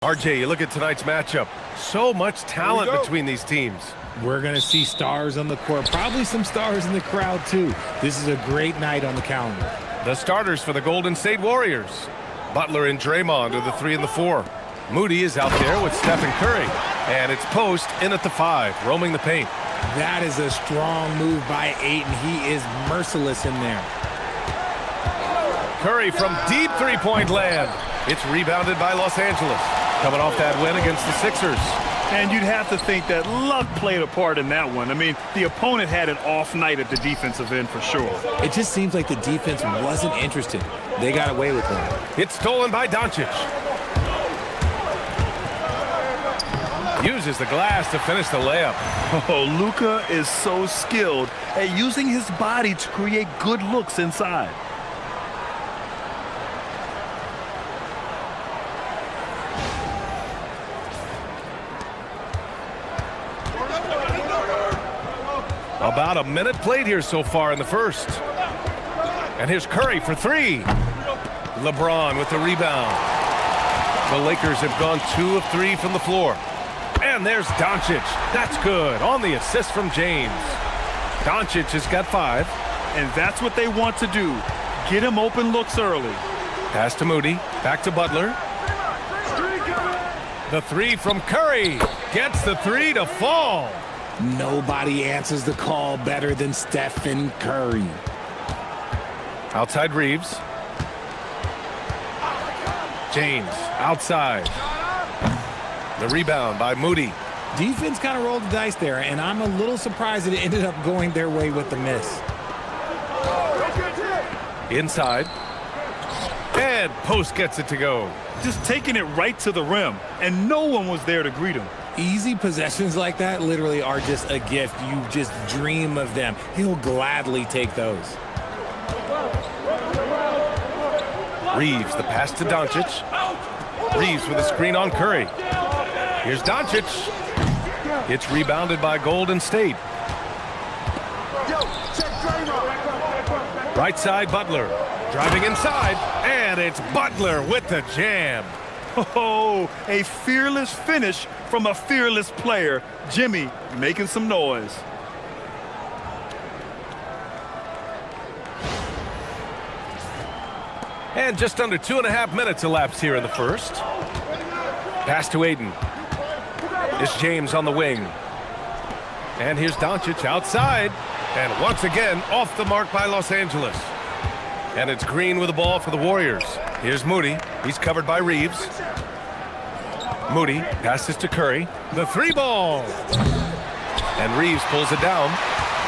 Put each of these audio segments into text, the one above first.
RJ, you look at tonight's matchup. So much talent between these teams. We're going to see stars on the court, probably some stars in the crowd too. This is a great night on the calendar. The starters for the Golden State Warriors. Butler and Draymond are the 3 and the 4. Moody is out there with Stephen Curry. And it's Post in at the 5, roaming the paint. That is a strong move by Ayton. He is merciless in there. Curry from deep three-point land. It's rebounded by Los Angeles, coming off that win against the Sixers. And you'd have to think that luck played a part in that one. I mean, the opponent had an off night at the defensive end for sure. It just seems like the defense wasn't interested. They got away with it. It's stolen by Doncic. Uses the glass to finish the layup. Oh, Luka is so skilled at using his body to create good looks inside. About a minute played here so far in the first. And here's Curry for 3. LeBron with the rebound. The Lakers have gone 2 of 3 from the floor. And there's Doncic. That's good on the assist from James. Doncic has got 5. And that's what they want to do. Get him open looks early. Pass to Moody. Back to Butler. The 3 from Curry. Gets the 3 to fall. Nobody answers the call better than Stephen Curry. Outside Reeves. James outside. The rebound by Moody. Defense kind of rolled the dice there, and I'm a little surprised that it ended up going their way with the miss. Inside. And Post gets it to go. Just taking it right to the rim, and no one was there to greet him. Easy possessions like that literally are just a gift. You just dream of them. He'll gladly take those. Reeves, the pass to Doncic. Reeves with a screen on Curry. Here's Doncic. It's rebounded by Golden State. Right side, Butler. Driving inside, and it's Butler with the jam. Oh, a fearless finish from a fearless player. Jimmy making some noise. And just under 2.5 minutes elapsed here in the first. Pass to Ayton. It's James on the wing. And here's Doncic outside. And once again, off the mark by Los Angeles. And it's Green with the ball for the Warriors. Here's Moody. He's covered by Reeves. Moody passes to Curry. The 3 ball. And Reeves pulls it down.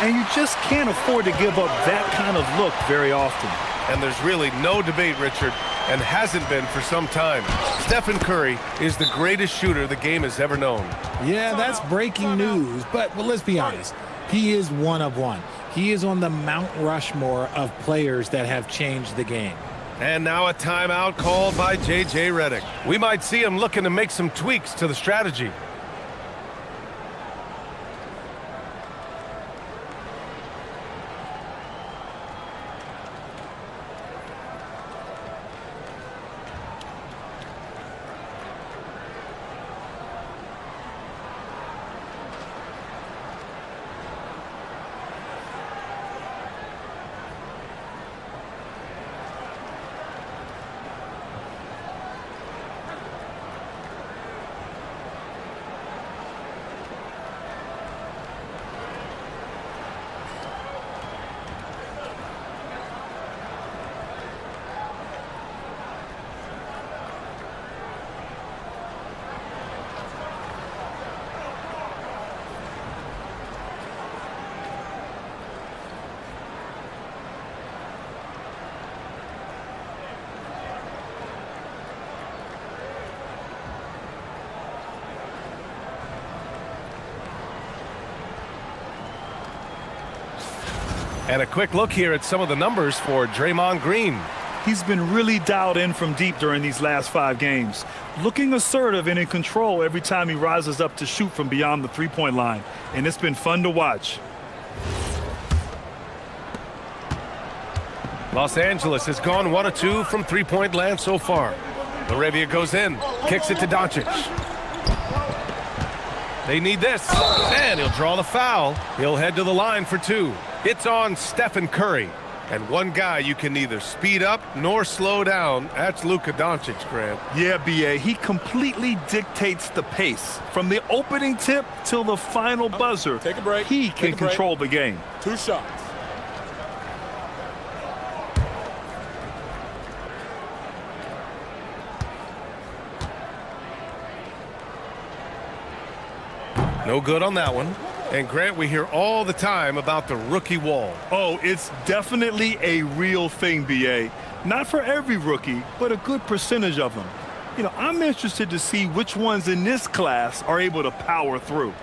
And you just can't afford to give up that kind of look very often. And there's really no debate, Richard, and hasn't been for some time. Stephen Curry is the greatest shooter the game has ever known. Yeah, that's breaking news, but well, let's be honest. He is one of one. He is on the Mount Rushmore of players that have changed the game. And now a timeout called by J.J. Redick. We might see him looking to make some tweaks to the strategy. And a quick look here at some of the numbers for Draymond Green. He's been really dialed in from deep during these last 5 games. Looking assertive and in control every time he rises up to shoot from beyond the three-point line. And it's been fun to watch. Los Angeles has gone 1 of 2 from three-point land so far. Laravia goes in, kicks it to Doncic. They need this, and he'll draw the foul. He'll head to the line for two. It's on Stephen Curry. And one guy you can neither speed up nor slow down. That's Luka Doncic, Grant. Yeah, B.A., he completely dictates the pace. From the opening tip till the final buzzer, Take a break. He can control the game. 2 shots. No good on that one. And Grant, we hear all the time about the rookie wall. Oh, it's definitely a real thing, B.A. Not for every rookie, but a good percentage of them. You know, I'm interested to see which ones in this class are able to power through.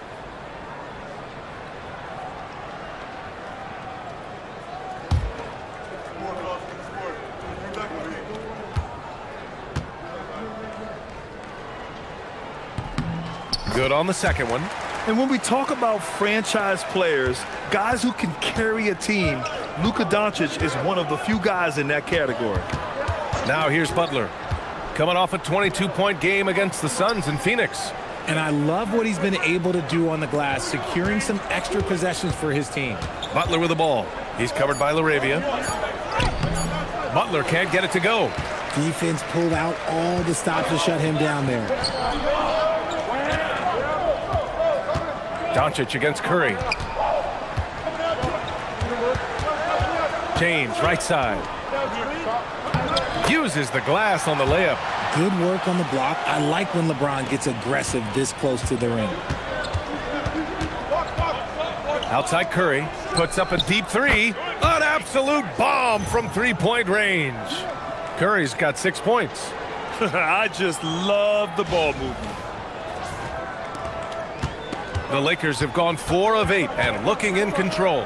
Good on the second one. And when we talk about franchise players, guys who can carry a team, Luka Doncic is one of the few guys in that category. Now here's Butler, coming off a 22-point game against the Suns in Phoenix. And I love what he's been able to do on the glass, securing some extra possessions for his team. Butler with the ball. He's covered by Laravia. Butler can't get it to go. Defense pulled out all the stops to shut him down there. Doncic against Curry. James, right side. Uses the glass on the layup. Good work on the block. I like when LeBron gets aggressive this close to the rim. Outside Curry. Puts up a deep three. An absolute bomb from three-point range. Curry's got 6 points. I just love the ball movement. The Lakers have gone 4 of 8 and looking in control.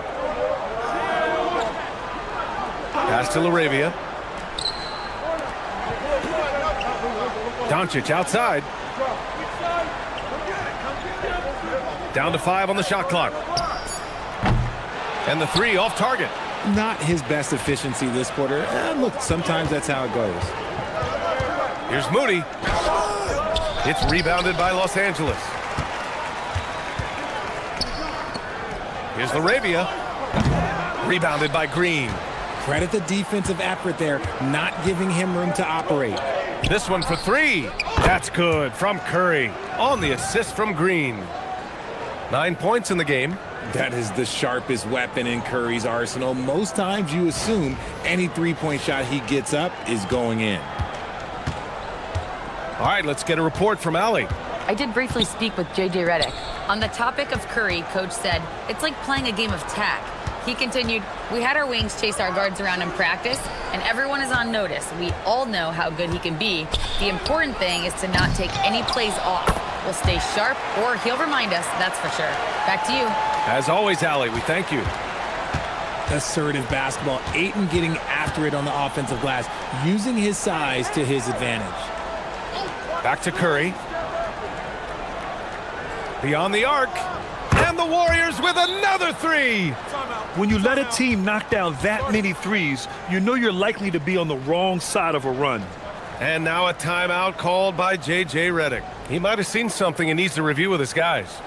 Pass to Laravia. Doncic outside. Down to 5 on the shot clock. And the 3 off target. Not his best efficiency this quarter. Look, sometimes that's how it goes. Here's Moody. It's rebounded by Los Angeles. Here's Laravia. Rebounded by Green. Credit the defensive effort there, not giving him room to operate. This one for 3. That's good from Curry on the assist from Green. 9 points in the game. That is the sharpest weapon in Curry's arsenal. Most times you assume any three-point shot he gets up is going in. All right, let's get a report from Allie. I did briefly speak with J.J. Redick. On the topic of Curry, Coach said, it's like playing a game of tag. He continued, we had our wings chase our guards around in practice, and everyone is on notice. We all know how good he can be. The important thing is to not take any plays off. We'll stay sharp, or he'll remind us, that's for sure. Back to you. As always, Allie, we thank you. Assertive basketball. Ayton getting after it on the offensive glass, using his size to his advantage. Back to Curry. Beyond the arc. And the Warriors with another 3. When you let a team knock down that many threes, you know you're likely to be on the wrong side of a run. And now a timeout called by J.J. Redick. He might have seen something and needs to review with his guys.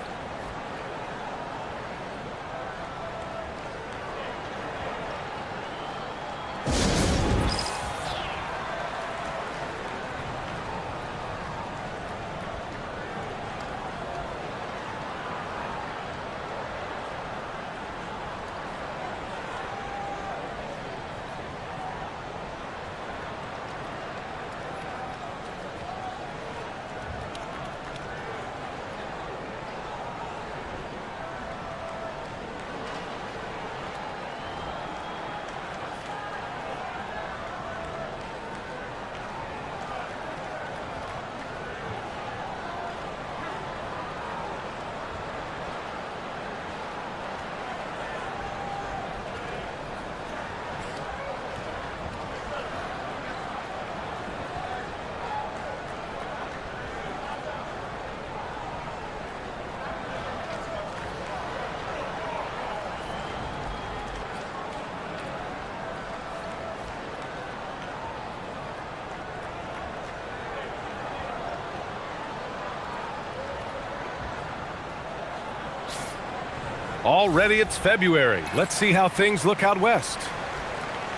Already it's February. Let's see how things look out west.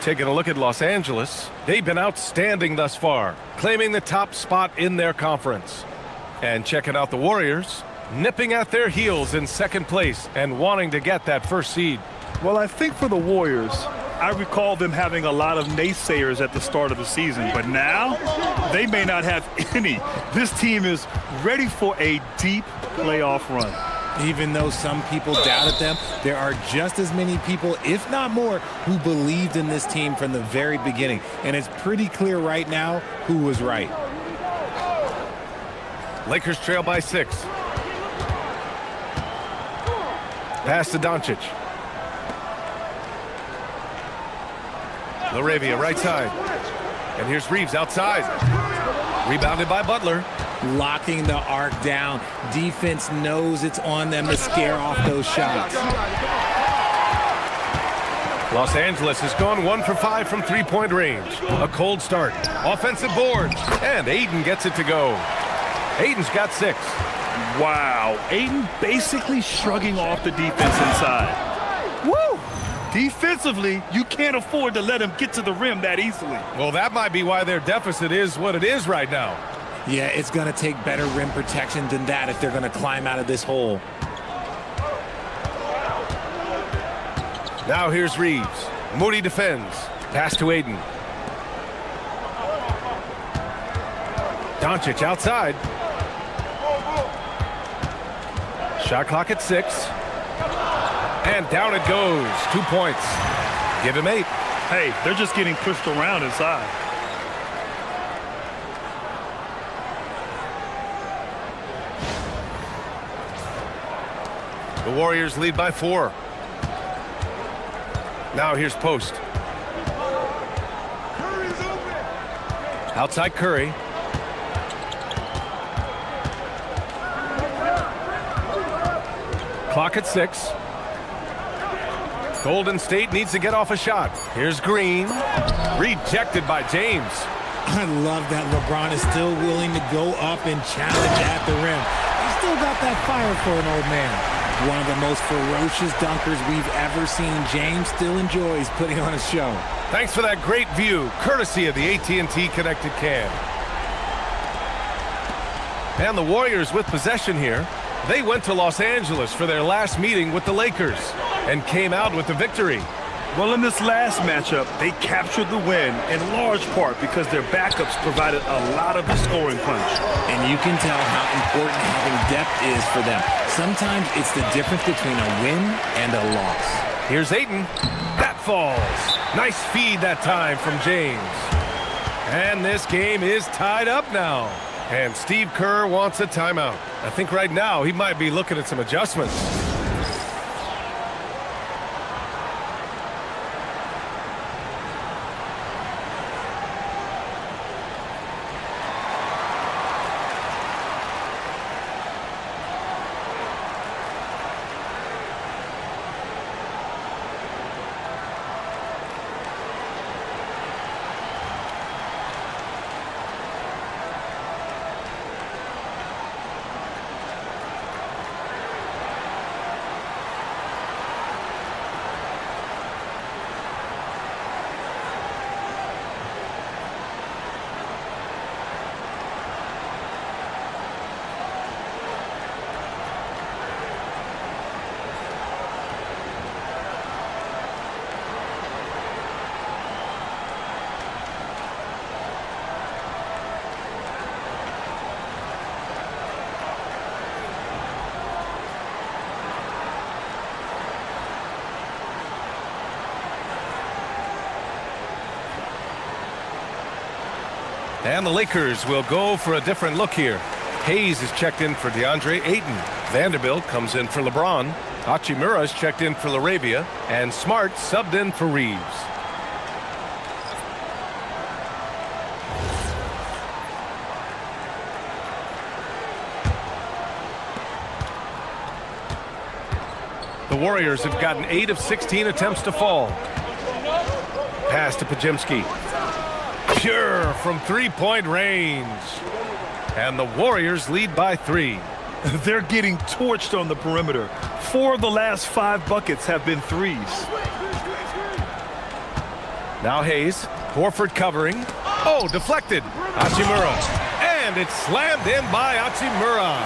Taking a look at Los Angeles, they've been outstanding thus far, claiming the top spot in their conference. And checking out the Warriors, nipping at their heels in second place and wanting to get that first seed. Well, I think for the Warriors, I recall them having a lot of naysayers at the start of the season, but now they may not have any. This team is ready for a deep playoff run. Even though some people doubted them, there are just as many people, if not more, who believed in this team from the very beginning. And it's pretty clear right now who was right. Lakers trail by 6. Pass to Doncic. LaRavia right side. And here's Reeves outside. Rebounded by Butler. Locking the arc down. Defense knows it's on them to scare off those shots. Los Angeles has gone 1 for 5 from three-point range. A cold start. Offensive boards. And Ayton gets it to go. Ayton's got 6. Wow, Ayton basically shrugging off the defense inside. Woo! Defensively, you can't afford to let him get to the rim that easily. Well, that might be why their deficit is what it is right now. Yeah, it's going to take better rim protection than that if they're going to climb out of this hole. Now here's Reeves. Moody defends. Pass to Ayton. Doncic outside. Shot clock at 6. And down it goes. 2 points. Give him 8. Hey, they're just getting pushed around inside. The Warriors lead by 4. Now here's Post. Outside Curry. Clock at 6. Golden State needs to get off a shot. Here's Green. Rejected by James. I love that LeBron is still willing to go up and challenge at the rim. He's still got that fire for an old man. One of the most ferocious dunkers we've ever seen. James still enjoys putting on a show. Thanks for that great view, courtesy of the AT&T Connected Cam. And the Warriors with possession here. They went to Los Angeles for their last meeting with the Lakers and came out with the victory. Well, in this last matchup, they captured the win in large part because their backups provided a lot of the scoring punch. And you can tell how important having depth is for them. Sometimes it's the difference between a win and a loss. Here's Ayton. That falls. Nice feed that time from James. And this game is tied up now. And Steve Kerr wants a timeout. I think right now he might be looking at some adjustments. And the Lakers will go for a different look here. Hayes is checked in for DeAndre Ayton. Vanderbilt comes in for LeBron. Hachimura is checked in for LaRavia. And Smart subbed in for Reeves. The Warriors have gotten 8 of 16 attempts to fall. Pass to Pajemski. Pure from three-point range. And the Warriors lead by 3. They're getting torched on the perimeter. 4 of the last 5 buckets have been threes. Now Hayes. Horford covering. Oh, deflected. Hachimura. And it's slammed in by Hachimura.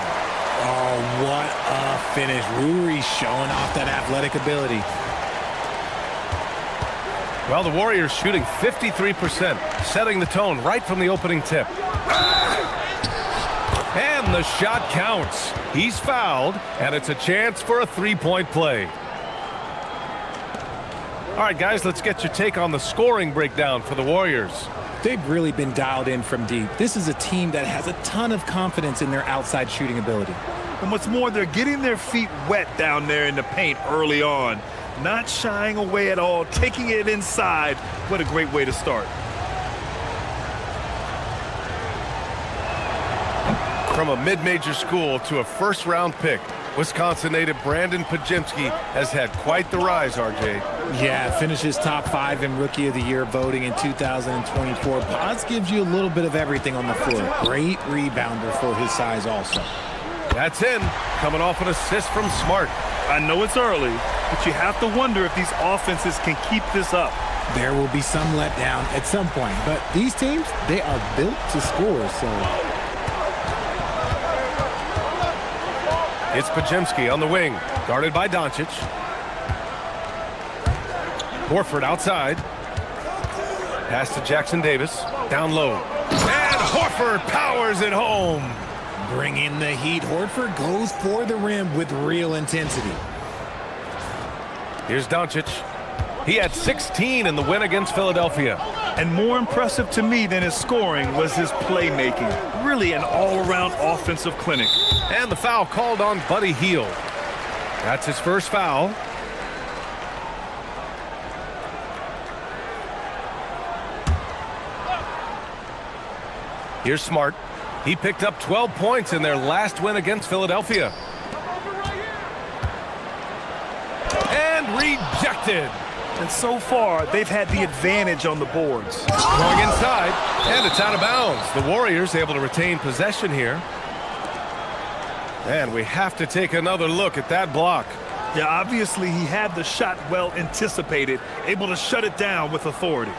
Oh, what a finish. Ruri's showing off that athletic ability. Well, the Warriors shooting 53%, setting the tone right from the opening tip. And the shot counts. He's fouled, and it's a chance for a three-point play. All right, guys, let's get your take on the scoring breakdown for the Warriors. They've really been dialed in from deep. This is a team that has a ton of confidence in their outside shooting ability. And what's more, they're getting their feet wet down there in the paint early on. Not shying away at all, taking it inside. What a great way to start. From a mid-major school to a first-round pick, Wisconsin native Brandon Podziemski has had quite the rise, RJ. Yeah, finishes top 5 in Rookie of the Year voting in 2024. Pods gives you a little bit of everything on the floor. Great rebounder for his size also. That's in, coming off an assist from Smart. I know it's early, but you have to wonder if these offenses can keep this up. There will be some letdown at some point, but these teams, they are built to score, so... It's Podziemski on the wing, guarded by Doncic. Horford outside. Pass to Jackson Davis, down low. And Horford powers it home. Bring in the heat. Horford goes for the rim with real intensity. Here's Doncic. He had 16 in the win against Philadelphia. And more impressive to me than his scoring was his playmaking. Really an all-around offensive clinic. And the foul called on Buddy Hield. That's his first foul. Here's Smart. He picked up 12 points in their last win against Philadelphia. And rejected. And so far, they've had the advantage on the boards. Going inside, and it's out of bounds. The Warriors able to retain possession here. And we have to take another look at that block. Yeah, obviously he had the shot well anticipated, able to shut it down with authority.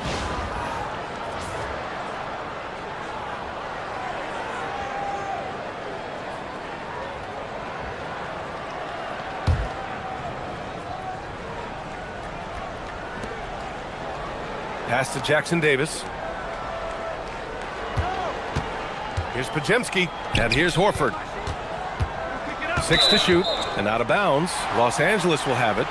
Pass to Jackson Davis. Here's Podziemski, and here's Horford. 6 to shoot, and out of bounds. Los Angeles will have it.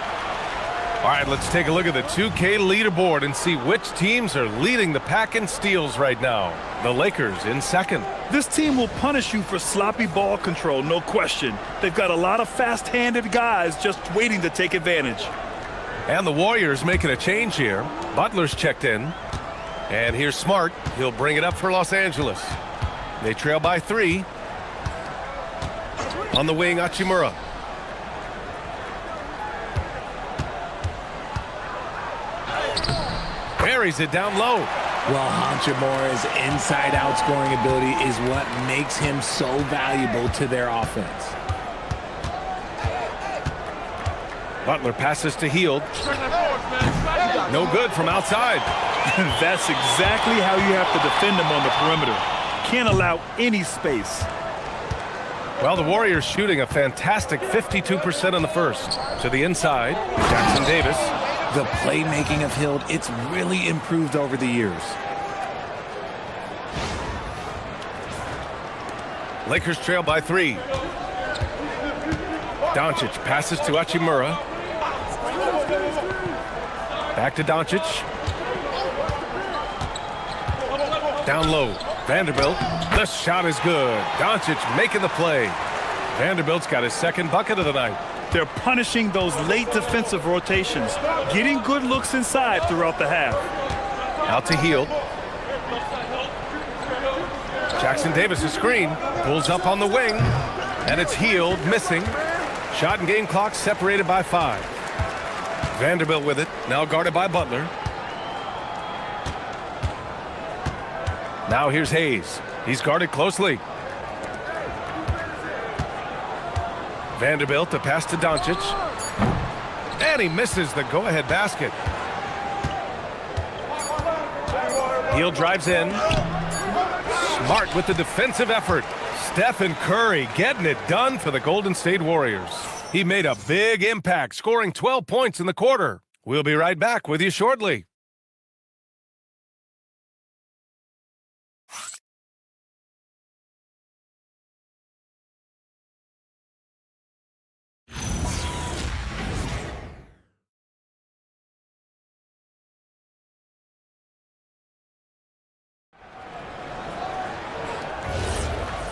All right, let's take a look at the 2K leaderboard and see which teams are leading the pack in steals right now. The Lakers in second. This team will punish you for sloppy ball control, no question. They've got a lot of fast-handed guys just waiting to take advantage. And the Warriors making a change here. Butler's checked in. And here's Smart. He'll bring it up for Los Angeles. They trail by 3. On the wing, Hachimura. Buries it down low. Well, Hachimura's inside-out scoring ability is what makes him so valuable to their offense. Butler passes to Hield. No good from outside. That's exactly how you have to defend him on the perimeter. Can't allow any space. Well, the Warriors shooting a fantastic 52% in the first. To the inside, Jackson Davis. The playmaking of Hield, it's really improved over the years. Lakers trail by 3. Doncic passes to Hachimura. Back to Doncic. Down low. Vanderbilt. The shot is good. Doncic making the play. Vanderbilt's got his second bucket of the night. They're punishing those late defensive rotations, getting good looks inside throughout the half. Out to Hield. Jackson Davis a screen. Pulls up on the wing. And it's Hield missing. Shot and game clock separated by 5. Vanderbilt with it. Now guarded by Butler. Now here's Hayes. He's guarded closely. Vanderbilt to pass to Doncic. And he misses the go-ahead basket. Hield drives in. Smart with the defensive effort. Stephen Curry getting it done for the Golden State Warriors. He made a big impact, scoring 12 points in the quarter. We'll be right back with you shortly.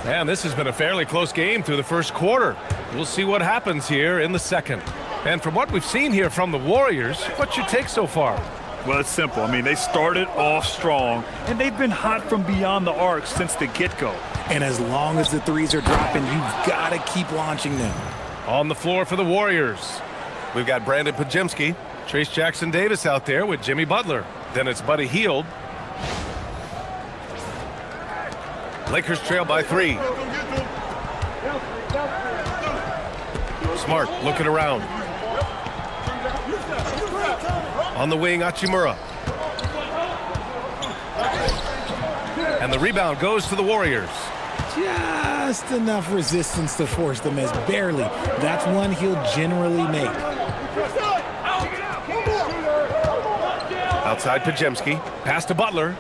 And this has been a fairly close game through the first quarter. We'll see what happens here in the second. And from what we've seen here from the Warriors, what's your take so far? Well, it's simple. I mean, they started off strong, and they've been hot from beyond the arc since the get-go. And as long as the threes are dropping, you've got to keep launching them. On the floor for the Warriors, we've got Brandon Pajemski, Trace Jackson-Davis out there with Jimmy Butler. Then it's Buddy Hield. Lakers trail by 3. Smart looking around. On the wing, Hachimura. And the rebound goes to the Warriors. Just enough resistance to force the miss. Barely. That's one he'll generally make. Outside Pajemski. Pass to Butler.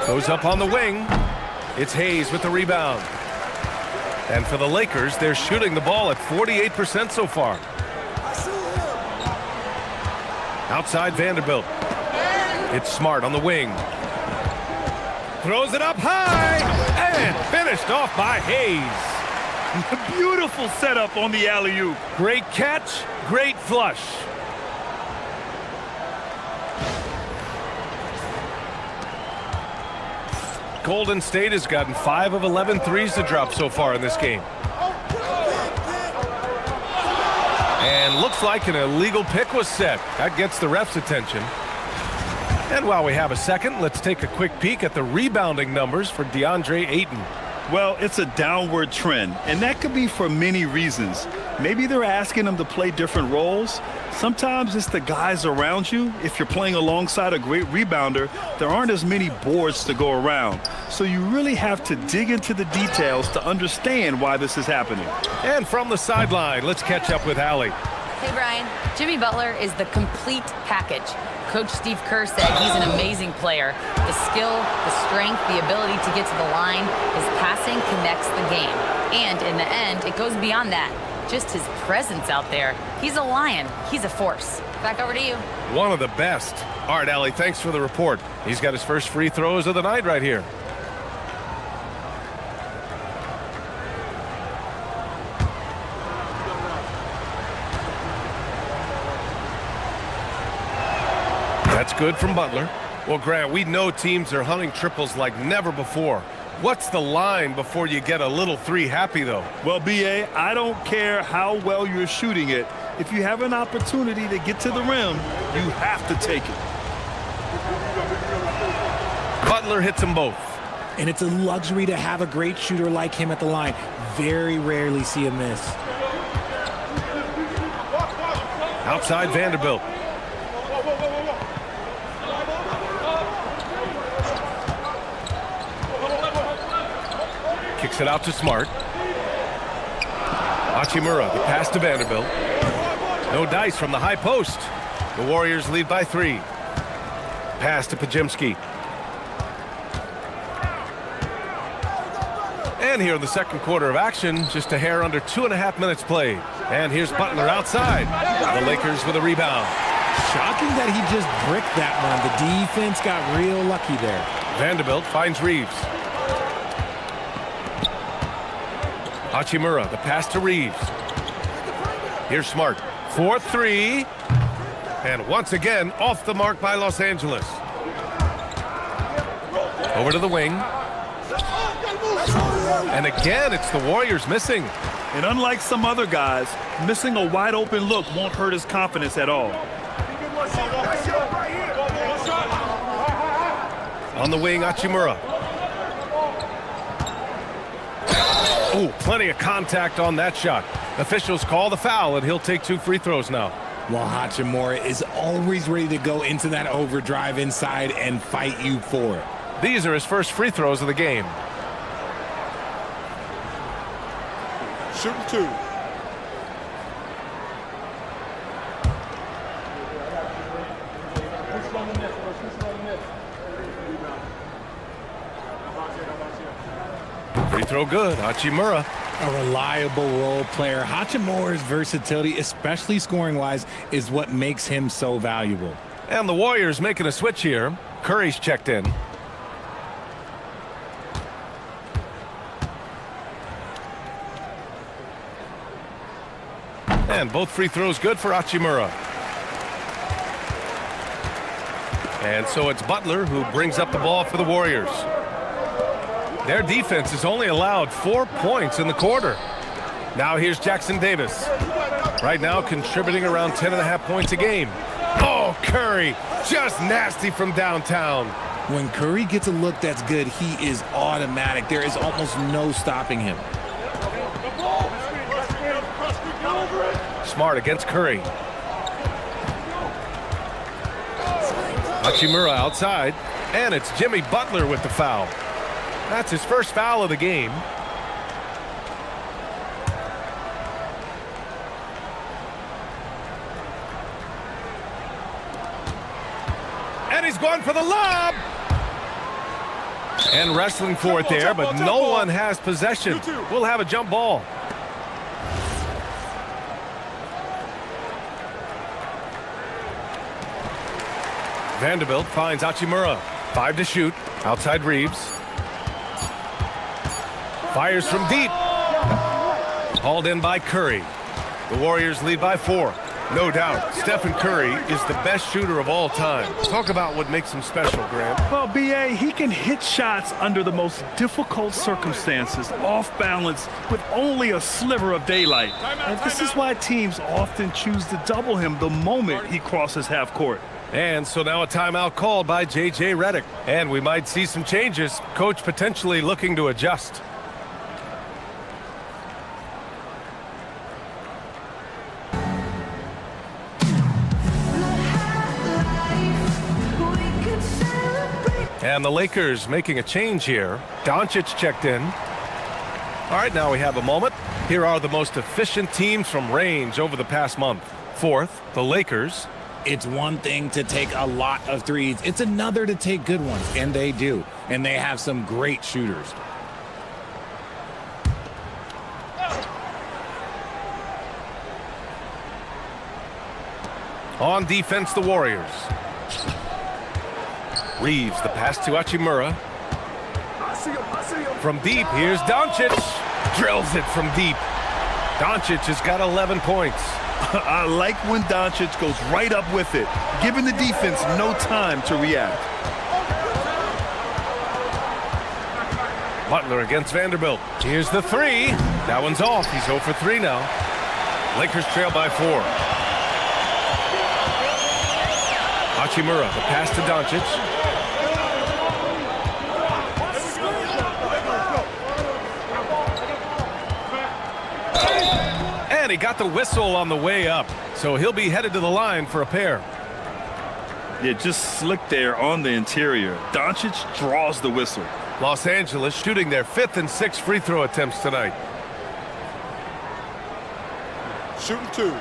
Goes up on the wing. It's Hayes with the rebound. And for the Lakers, they're shooting the ball at 48% so far. Outside Vanderbilt. It's Smart on the wing. Throws it up high. And finished off by Hayes. Beautiful setup on the alley-oop. Great catch, great flush. Golden State has gotten 5 of 11 threes to drop so far in this game. And looks like an illegal pick was set. That gets the ref's attention. And while we have a second, let's take a quick peek at the rebounding numbers for DeAndre Ayton. Well, it's a downward trend, and that could be for many reasons. Maybe they're asking him to play different roles. Sometimes it's the guys around you. If you're playing alongside a great rebounder, there aren't as many boards to go around. So you really have to dig into the details to understand why this is happening. And from the sideline, let's catch up with Allie. Hey, Brian. Jimmy Butler is the complete package. Coach Steve Kerr said he's an amazing player. The skill, the strength, the ability to get to the line, his passing connects the game. And in the end, it goes beyond that. Just his presence out there. He's a lion. He's a force. Back over to you. One of the best. All right, Allie, thanks for the report. He's got his first free throws of the night right here. That's good from Butler. Well, Grant, we know teams are hunting triples like never before. What's the line before you get a little three happy, though? Well, B.A., I don't care how well you're shooting it. If you have an opportunity to get to the rim, you have to take it. Butler hits them both. And it's a luxury to have a great shooter like him at the line. Very rarely see a miss. Outside Vanderbilt. Kicks it out to Smart. Hachimura, the pass to Vanderbilt. No dice from the high post. The Warriors lead by 3. Pass to Pajemski. And here in the second quarter of action, just a hair under 2.5 minutes played. And here's Butler outside. The Lakers with a rebound. Shocking that he just bricked that one. The defense got real lucky there. Vanderbilt finds Reeves. Hachimura, the pass to Reeves. Here's Smart. 4-3. And once again, off the mark by Los Angeles. Over to the wing. And again, it's the Warriors missing. And unlike some other guys, missing a wide open look won't hurt his confidence at all. On the wing, Hachimura. Oh, plenty of contact on that shot. Officials call the foul, and he'll take 2 free throws now. Well, Hachimura is always ready to go into that overdrive inside and fight you for it. These are his first free throws of the game. Shooting 2. Free throw good, Hachimura. A reliable role player. Hachimura's versatility, especially scoring-wise, is what makes him so valuable. And the Warriors making a switch here. Curry's checked in. And both free throws good for Hachimura. And so it's Butler who brings up the ball for the Warriors. Their defense has only allowed 4 points in the quarter. Now here's Jackson Davis. Right now contributing around 10.5 points a game. Oh, Curry, just nasty from downtown. When Curry gets a look that's good, he is automatic. There is almost no stopping him. Smart against Curry. Hachimura outside, and it's Jimmy Butler with the foul. That's his first foul of the game. And he's going for the lob. And wrestling for it there, but no one has possession. We'll have a jump ball. Vanderbilt finds Hachimura. 5 to shoot. Outside Reeves. Fires from deep. Hauled in by Curry. The Warriors lead by 4. No doubt, Stephen Curry is the best shooter of all time. Talk about what makes him special, Grant. Well, B.A., he can hit shots under the most difficult circumstances, off balance, with only a sliver of daylight. And this is why teams often choose to double him the moment he crosses half court. And so now a timeout called by J.J. Redick. And we might see some changes. Coach potentially looking to adjust. And the Lakers making a change here. Doncic checked in. All right, now we have a moment. Here are the most efficient teams from range over the past month. 4th, the Lakers. It's one thing to take a lot of threes. It's another to take good ones, and they do. And they have some great shooters. On defense, the Warriors. Reeves, the pass to Hachimura. From deep, here's Doncic. Drills it from deep. Doncic has got 11 points. I like when Doncic goes right up with it, giving the defense no time to react. Butler against Vanderbilt. Here's the 3. That one's off. He's 0 for 3 now. Lakers trail by 4. Hachimura, the pass to Doncic. And he got the whistle on the way up, so he'll be headed to the line for a pair. Yeah, just slick there on the interior. Doncic draws the whistle. Los Angeles shooting their 5th and 6th free throw attempts tonight. Shooting 2.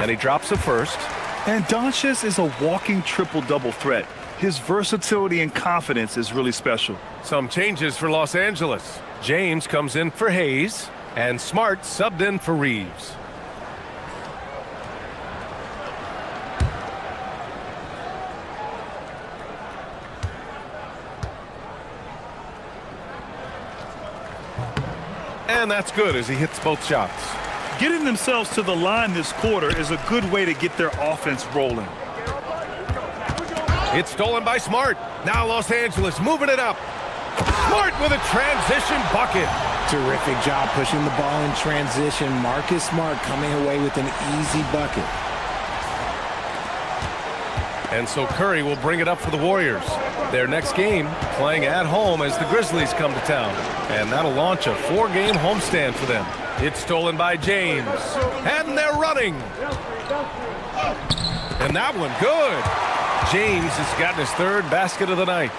And he drops the first. And Doncic is a walking triple-double threat. His versatility and confidence is really special. Some changes for Los Angeles. James comes in for Hayes, and Smart subbed in for Reeves. And that's good as he hits both shots. Getting themselves to the line this quarter is a good way to get their offense rolling. It's stolen by Smart. Now Los Angeles moving it up. Smart with a transition bucket. Terrific job pushing the ball in transition. Marcus Smart coming away with an easy bucket. And so Curry will bring it up for the Warriors. Their next game playing at home as the Grizzlies come to town. And that'll launch a 4-game homestand for them. It's stolen by James. And they're running. And that one good. James has gotten his 3rd basket of the night.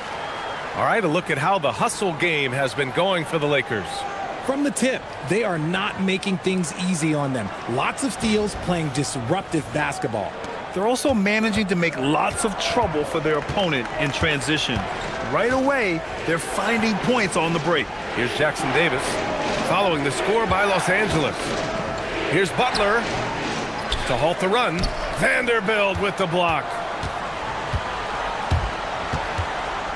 All right, a look at how the hustle game has been going for the Lakers. From the tip, they are not making things easy on them. Lots of steals, playing disruptive basketball. They're also managing to make lots of trouble for their opponent in transition. Right away, they're finding points on the break. Here's Jackson Davis following the score by Los Angeles. Here's Butler to halt the run. Vanderbilt with the block.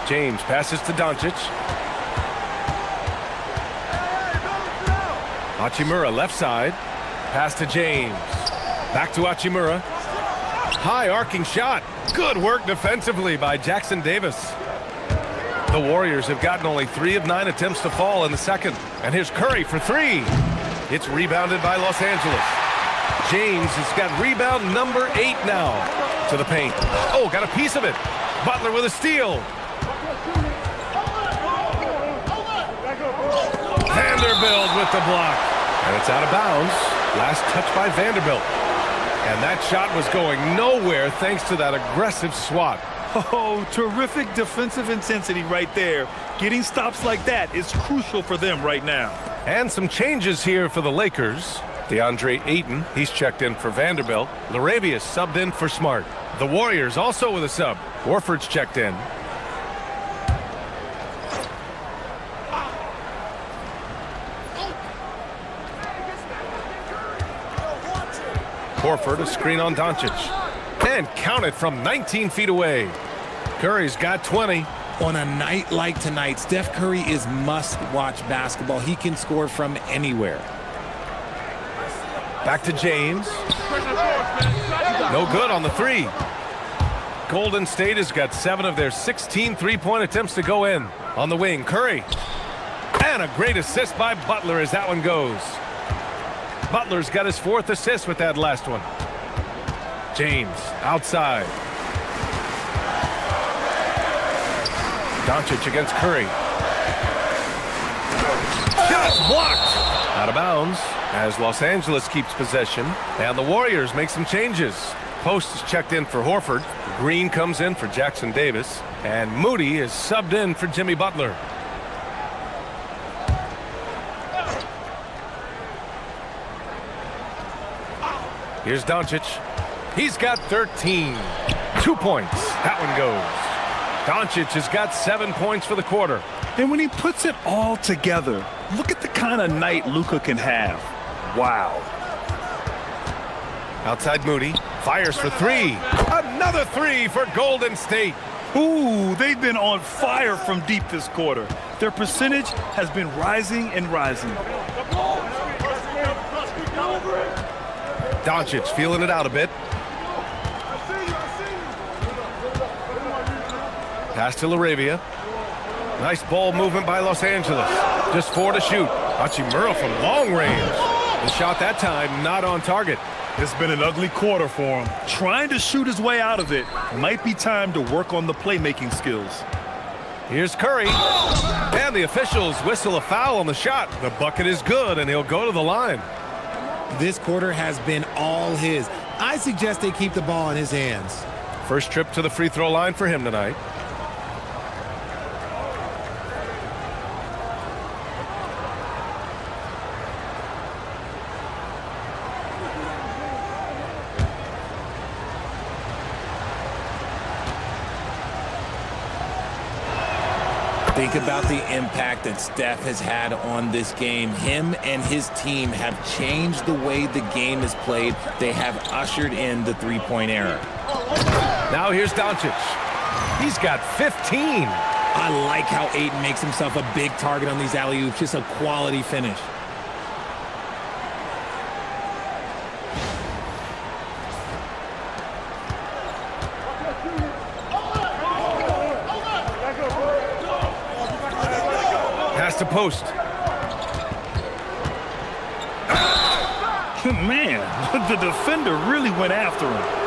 James passes to Doncic. Hachimura left side. Pass to James. Back to Hachimura. High arcing shot. Good work defensively by Jackson Davis. The Warriors have gotten only 3 of 9 attempts to fall in the second. And here's Curry for 3. It's rebounded by Los Angeles. James has got rebound number 8 now to the paint. Oh, got a piece of it. Butler with a steal. Vanderbilt with the block. And it's out of bounds. Last touch by Vanderbilt. And that shot was going nowhere thanks to that aggressive swat. Oh, terrific defensive intensity right there. Getting stops like that is crucial for them right now. And some changes here for the Lakers. DeAndre Ayton, he's checked in for Vanderbilt. LaRavia subbed in for Smart. The Warriors also with a sub. Horford's checked in. Horford, a screen on Doncic. And counted from 19 feet away. Curry's got 20. On a night like tonight, Steph Curry is must-watch basketball. He can score from anywhere. Back to James. No good on the 3. Golden State has got 7 of their 16 3-point attempts to go in. On the wing, Curry. And a great assist by Butler as that one goes. Butler's got his 4th assist with that last one. James outside. Doncic against Curry. Shots blocked. Out of bounds as Los Angeles keeps possession. And the Warriors make some changes. Post is checked in for Horford. Green comes in for Jackson Davis. And Moody is subbed in for Jimmy Butler. Here's Doncic. He's got 13. 2 points. That one goes. Doncic has got 7 points for the quarter. And when he puts it all together, look at the kind of night Luka can have. Wow. Outside Moody. Fires for 3. Another 3 for Golden State. Ooh, they've been on fire from deep this quarter. Their percentage has been rising and rising. Doncic feeling it out a bit. Pass to LaRavia. Nice ball movement by Los Angeles. Just 4 to shoot. Hachimura from long range. The shot that time not on target. It's been an ugly quarter for him. Trying to shoot his way out of it. Might be time to work on the playmaking skills. Here's Curry. And the officials whistle a foul on the shot. The bucket is good, and he'll go to the line. This quarter has been all his. I suggest they keep the ball in his hands. First trip to the free throw line for him tonight. Think about the impact that Steph has had on this game. Him and his team have changed the way the game is played. They have ushered in the three-point era. Now here's Doncic. He's got 15. I like how Ayton makes himself a big target on these alley-oops. Just a quality finish. Pass to post. Man, the defender really went after him.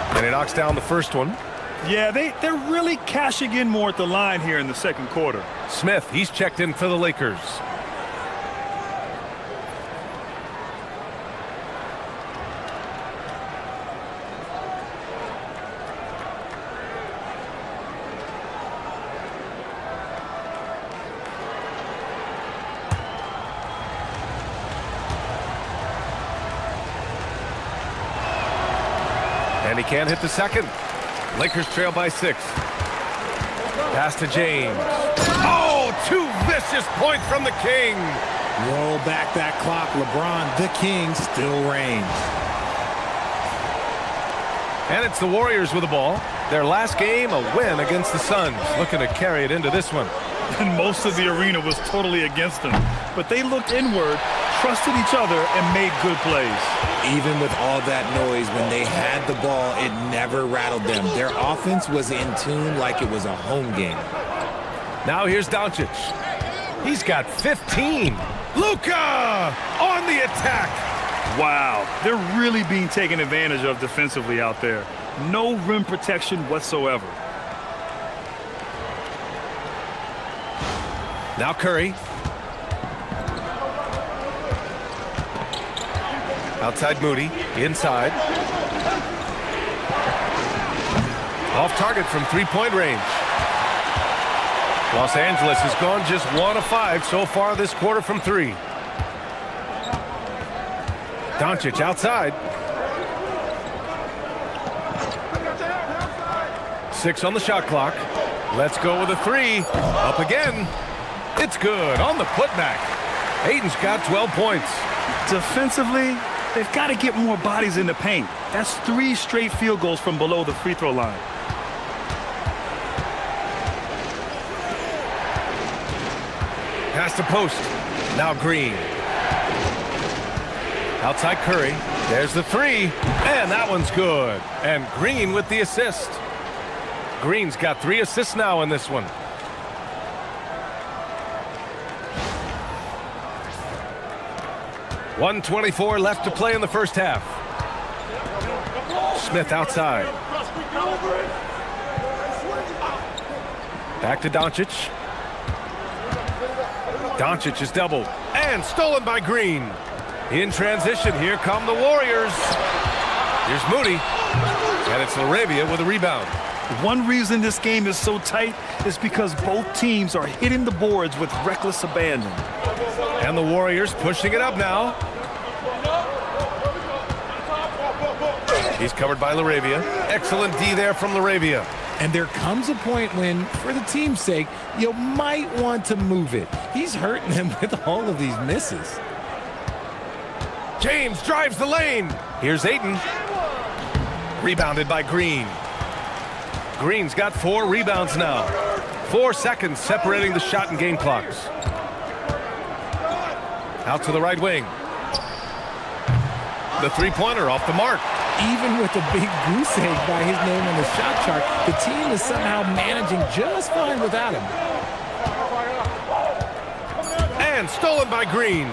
And he knocks down the first one. Yeah, they're really cashing in more at the line here in the second quarter. Smith, he's checked in for the Lakers. And he can't hit the second. Lakers trail by 6. Pass to James. Oh, 2 vicious points from the King. Roll back that clock. LeBron, the king, still reigns. And it's the Warriors with the ball. Their last game, a win against the Suns. Looking to carry it into this one. And most of the arena was totally against them. But they looked inward, trusted each other, and made good plays. Even with all that noise, when they had the ball, it never rattled them. Their offense was in tune like it was a home game. Now here's Doncic. He's got 15. Luka on the attack. Wow, they're really being taken advantage of defensively out there. No rim protection whatsoever. Now Curry. Outside Moody, inside. Off target from three-point range. Los Angeles has gone just 1 of 5 so far this quarter from 3. Doncic outside. 6 on the shot clock. Let's go with a 3. Up again. It's good on the putback. Ayton's got 12 points. Defensively, they've got to get more bodies in the paint. That's 3 straight field goals from below the free throw line. Pass to post. Now Green. Outside Curry. There's the 3. And that one's good. And Green with the assist. Green's got 3 assists now in this one. .124 left to play in the first half. Smith outside. Back to Doncic. Doncic is doubled and stolen by Green. In transition, here come the Warriors. Here's Moody. And it's LaRavia with a rebound. One reason this game is so tight is because both teams are hitting the boards with reckless abandon. And the Warriors pushing it up now. He's covered by LaRavia. Excellent D there from LaRavia. And there comes a point when, for the team's sake, you might want to move it. He's hurting them with all of these misses. James drives the lane. Here's Ayton. Rebounded by Green. Green's got 4 rebounds now. 4 seconds separating the shot and game clocks. Out to the right wing. The three-pointer off the mark. Even with a big goose egg by his name on the shot chart, the team is somehow managing just fine without him. And stolen by Green.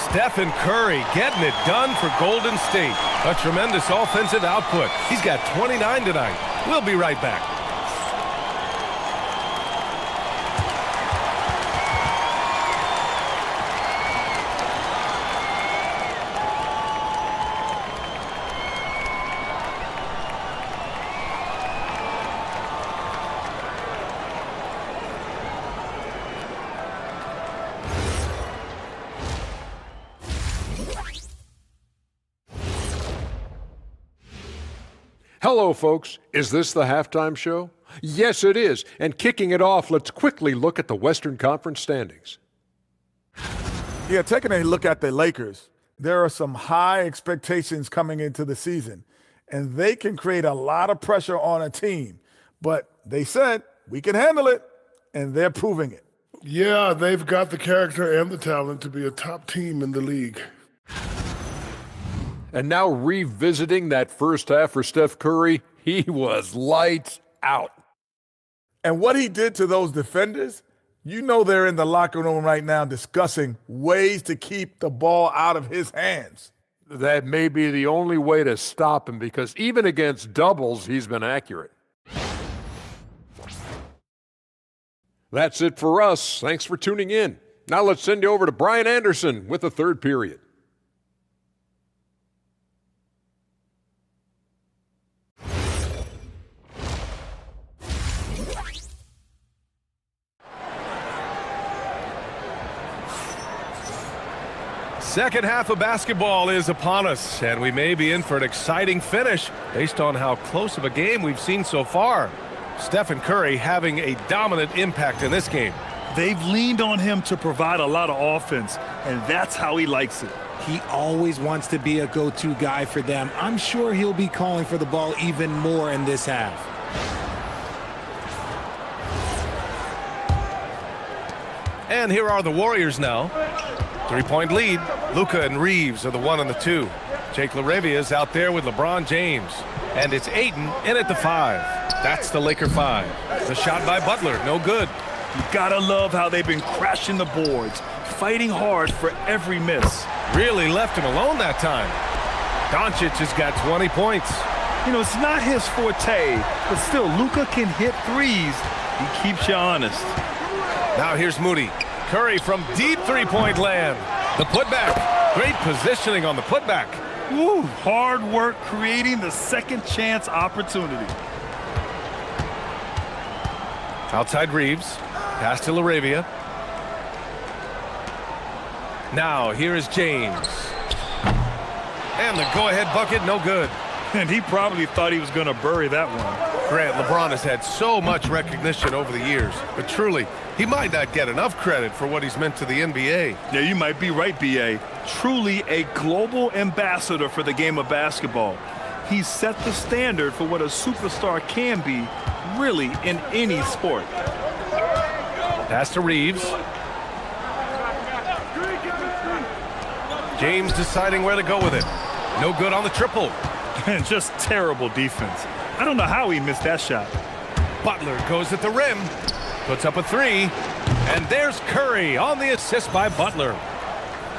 Stephen Curry getting it done for Golden State. A tremendous offensive output. He's got 29 tonight. We'll be right back. Hello, folks. Is this the halftime show? Yes, it is. And kicking it off, let's quickly look at the Western Conference standings. Yeah, taking a look at the Lakers, there are some high expectations coming into the season, and they can create a lot of pressure on a team. But they said, we can handle it, and they're proving it. Yeah, they've got the character and the talent to be a top team in the league. And now revisiting that first half for Steph Curry, he was lights out. And what he did to those defenders, you know they're in the locker room right now discussing ways to keep the ball out of his hands. That may be the only way to stop him, because even against doubles, he's been accurate. That's it for us. Thanks for tuning in. Now let's send you over to Brian Anderson with the third period. Second half of basketball is upon us, and we may be in for an exciting finish based on how close of a game we've seen so far. Stephen Curry having a dominant impact in this game. They've leaned on him to provide a lot of offense, and that's how he likes it. He always wants to be a go-to guy for them. I'm sure he'll be calling for the ball even more in this half. And here are the Warriors now. 3-point lead. Luka and Reeves are the 1 and the 2. Jake LaRavia is out there with LeBron James. And it's Ayton in at the 5. That's the Laker 5. The shot by Butler, no good. You gotta love how they've been crashing the boards, fighting hard for every miss. Really left him alone that time. Doncic has got 20 points. You know, it's not his forte, but still, Luka can hit threes. He keeps you honest. Now here's Moody. Curry from deep three-point land. The putback. Great positioning on the putback. Woo, hard work creating the second chance opportunity. Outside Reeves. Pass to LaRavia. Now here is James. And the go-ahead bucket, no good. And he probably thought he was going to bury that one. Grant, LeBron has had so much recognition over the years, but truly, he might not get enough credit for what he's meant to the NBA. Yeah, you might be right, B.A. Truly a global ambassador for the game of basketball. He's set the standard for what a superstar can be, really, in any sport. Pass to Reeves. James deciding where to go with it. No good on the triple. And just terrible defense. I don't know how he missed that shot. Butler goes at the rim. Puts up a 3. And there's Curry on the assist by Butler.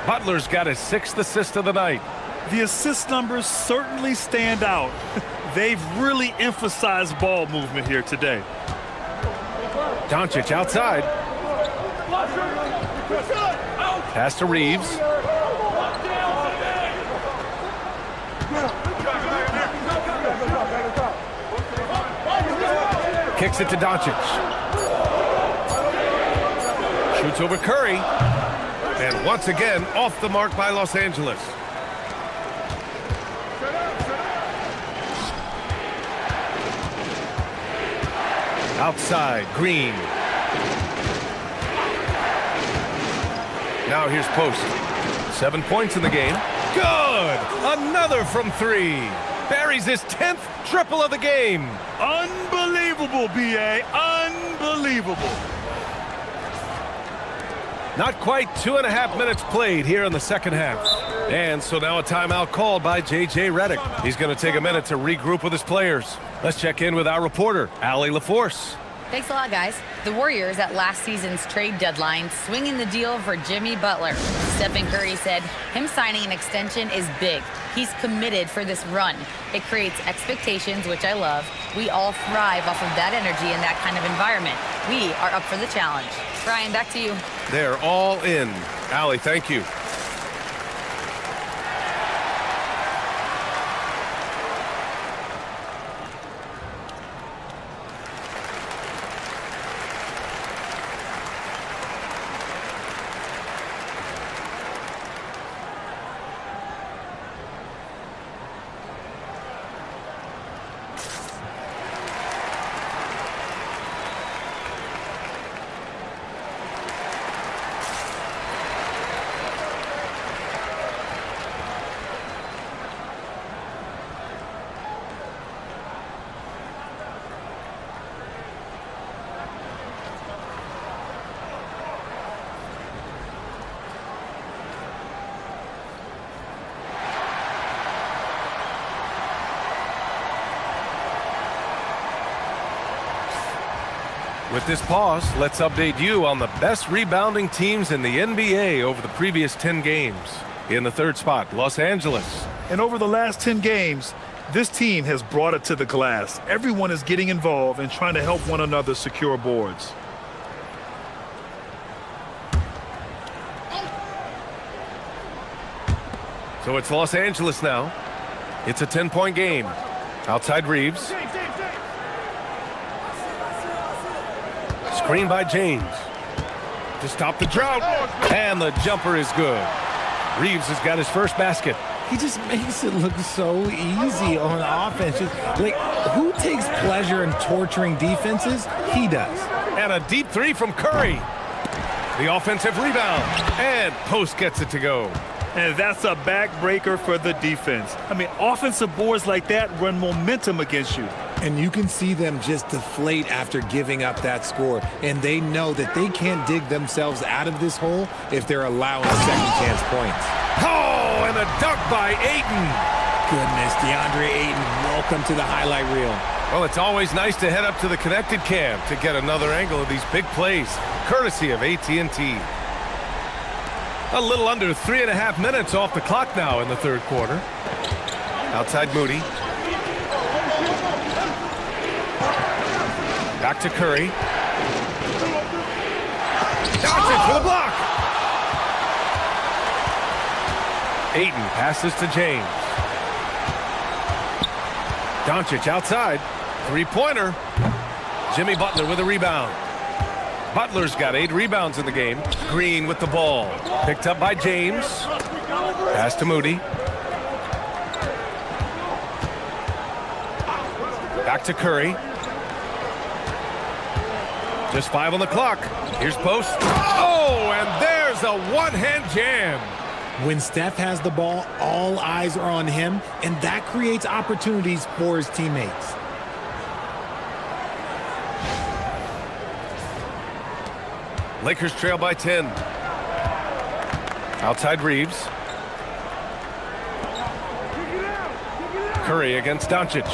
Butler's got his 6th assist of the night. The assist numbers certainly stand out. They've really emphasized ball movement here today. Doncic outside. Pass to Reeves. Kicks it to Doncic. Shoots over Curry. And once again, off the mark by Los Angeles. Outside, Green. Now here's Post. 7 points in the game. Good! Another from 3. Buries his 10th triple of the game. Unbelievable, B.A. Unbelievable. Not quite 2.5 minutes played here in the second half. And so now a timeout called by J.J. Redick. He's going to take a minute to regroup with his players. Let's check in with our reporter, Allie LaForce. Thanks a lot, guys. The Warriors at last season's trade deadline swinging the deal for Jimmy Butler. Stephen Curry said him signing an extension is big. He's committed for this run. It creates expectations, which I love. We all thrive off of that energy in that kind of environment. We are up for the challenge. Brian, back to you. They're all in. Allie, thank you. With this pause, let's update you on the best rebounding teams in the NBA over the previous 10 games. In the third spot, Los Angeles. And over the last 10 games, this team has brought it to the glass. Everyone is getting involved and trying to help one another secure boards. So it's Los Angeles now. It's a 10-point game. Outside Reeves. Screen by James. To stop the drought. And the jumper is good. Reeves has got his first basket. He just makes it look so easy on offense. Like, who takes pleasure in torturing defenses? He does. And a deep three from Curry. The offensive rebound. And Post gets it to go. And that's a backbreaker for the defense. I mean, offensive boards like that run momentum against you. And you can see them just deflate after giving up that score. And they know that they can't dig themselves out of this hole if they're allowing second chance points. Oh, and a dunk by Ayton. Goodness, DeAndre Ayton, welcome to the highlight reel. Well, it's always nice to head up to the connected cam to get another angle of these big plays, courtesy of AT&T. A little under 3.5 minutes off the clock now in the third quarter. Outside Moody. Back to Curry. Doncic for the block. Ayton passes to James. Doncic outside. Three-pointer. Jimmy Butler with a rebound. Butler's got 8 rebounds in the game. Green with the ball. Picked up by James. Pass to Moody. Back to Curry. Just 5 on the clock. Here's Post. Oh, and there's a one-hand jam. When Steph has the ball, all eyes are on him, and that creates opportunities for his teammates. Lakers trail by 10. Outside Reeves. Curry against Doncic.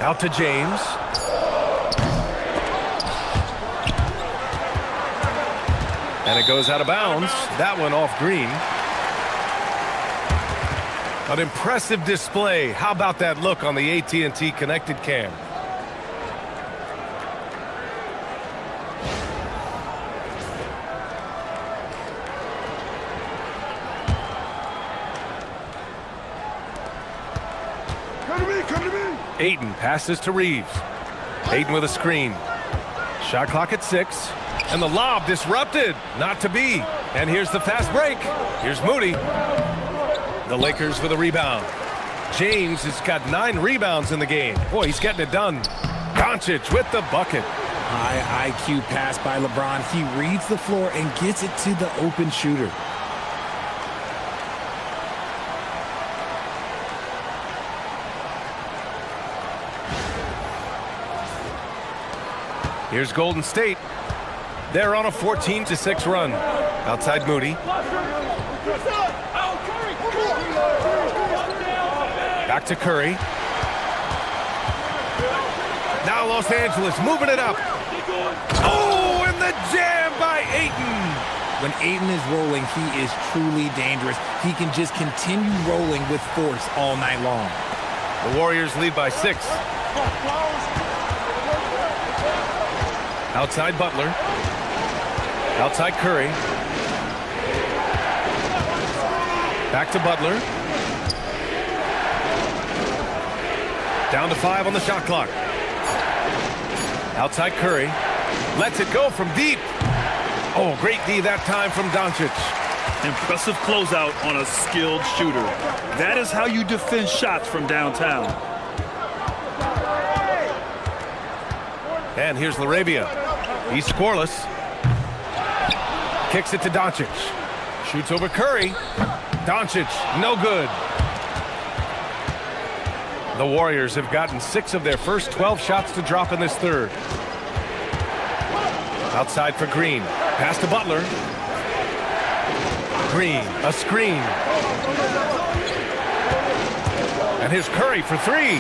Out to James. And it goes out of bounds. That one off Green. An impressive display. How about that look on the AT&T connected cam? Come to me. Ayton passes to Reeves. Ayton with a screen. Shot clock at 6. And the lob disrupted. Not to be. And here's the fast break. Here's Moody. The Lakers with a rebound. James has got 9 rebounds in the game. Boy, he's getting it done. Doncic with the bucket. High IQ pass by LeBron. He reads the floor and gets it to the open shooter. Here's Golden State. They're on a 14-6 run. Outside Moody. Back to Curry. Now Los Angeles moving it up. Oh, and the jam by Ayton. When Ayton is rolling, he is truly dangerous. He can just continue rolling with force all night long. The Warriors lead by 6. Outside Butler. Outside Curry. Back to Butler. Down to 5 on the shot clock. Outside Curry. Lets it go from deep. Oh, great D that time from Doncic. Impressive closeout on a skilled shooter. That is how you defend shots from downtown. And here's LaRavia. He's scoreless. Kicks it to Doncic. Shoots over Curry. Doncic, no good. The Warriors have gotten 6 of their first 12 shots to drop in this third. Outside for Green. Pass to Butler. Green, a screen. And here's Curry for three.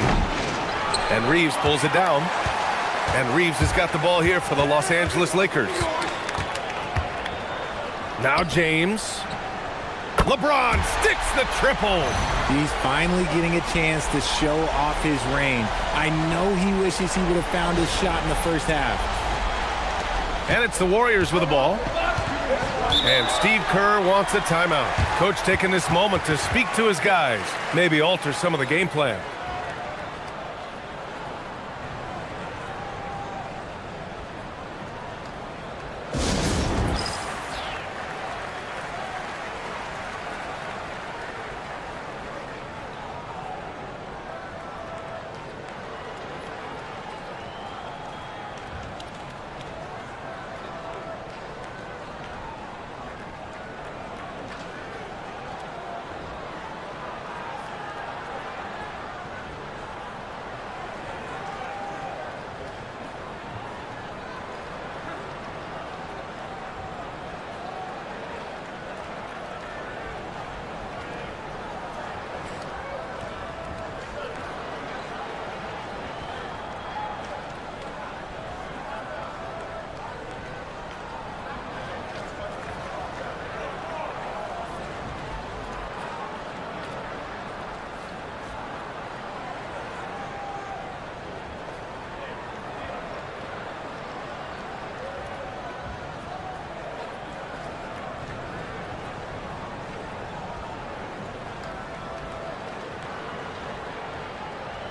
And Reeves pulls it down. And Reeves has got the ball here for the Los Angeles Lakers. Now James. LeBron sticks the triple. He's finally getting a chance to show off his range. I know he wishes he would have found his shot in the first half. And it's the Warriors with the ball. And Steve Kerr wants a timeout. Coach taking this moment to speak to his guys. Maybe alter some of the game plan.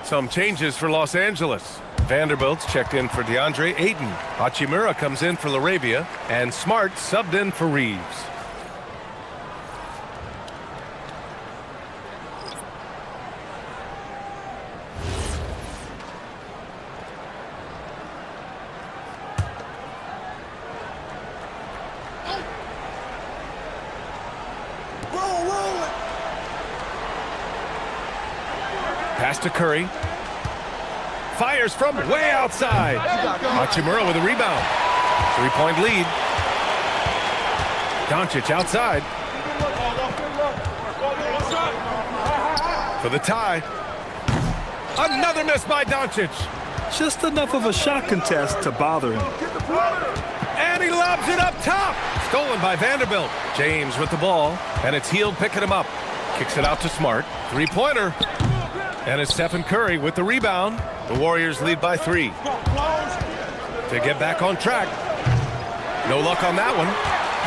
Some changes for Los Angeles. Vanderbilt's checked in for DeAndre Ayton. Hachimura comes in for LaRavia. And Smart subbed in for Reeves. Pass to Curry. Fires from way outside. Hachimura with a rebound. 3-point lead. Doncic outside. For the tie. Another miss by Doncic. Just enough of a shot contest to bother him. And he lobs it up top. Stolen by Vanderbilt. James with the ball. And it's Hield picking him up. Kicks it out to Smart. Three-pointer. And it's Stephen Curry with the rebound. The Warriors lead by 3. To get back on track. No luck on that one.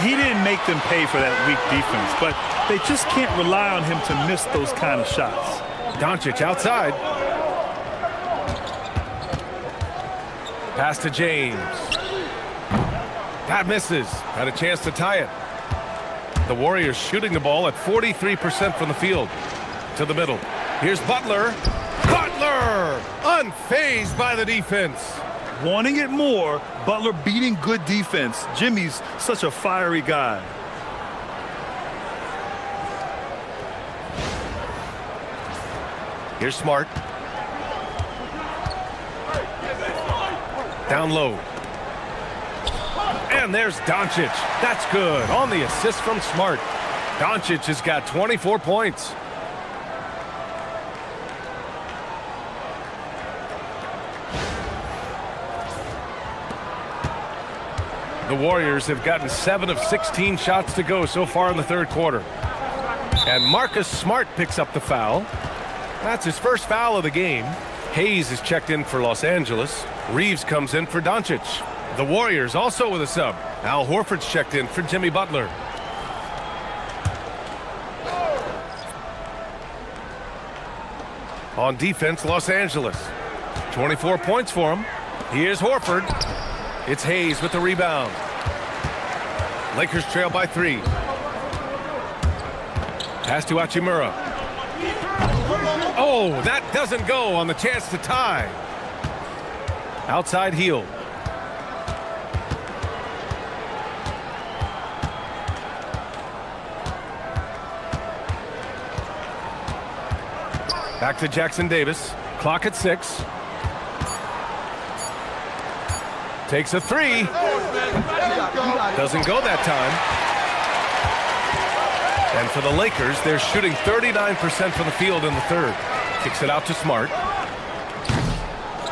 He didn't make them pay for that weak defense, but they just can't rely on him to miss those kind of shots. Doncic outside. Pass to James. That misses. Had a chance to tie it. The Warriors shooting the ball at 43% from the field. To the middle. Here's Butler. Butler! Unfazed by the defense. Wanting it more, Butler beating good defense. Jimmy's such a fiery guy. Here's Smart. Down low. And there's Doncic. That's good. On the assist from Smart. Doncic has got 24 points. The Warriors have gotten 7 of 16 shots to go so far in the third quarter. And Marcus Smart picks up the foul. That's his first foul of the game. Hayes is checked in for Los Angeles. Reeves comes in for Doncic. The Warriors also with a sub. Al Horford's checked in for Jimmy Butler. On defense, Los Angeles. 24 points for him. Here's Horford. It's Hayes with the rebound. Lakers trail by 3. Pass to Hachimura. Oh, that doesn't go on the chance to tie. Outside Hield. Back to Jackson Davis. Clock at 6. Takes a 3. Doesn't go that time. And for the Lakers, they're shooting 39% from the field in the third. Kicks it out to Smart.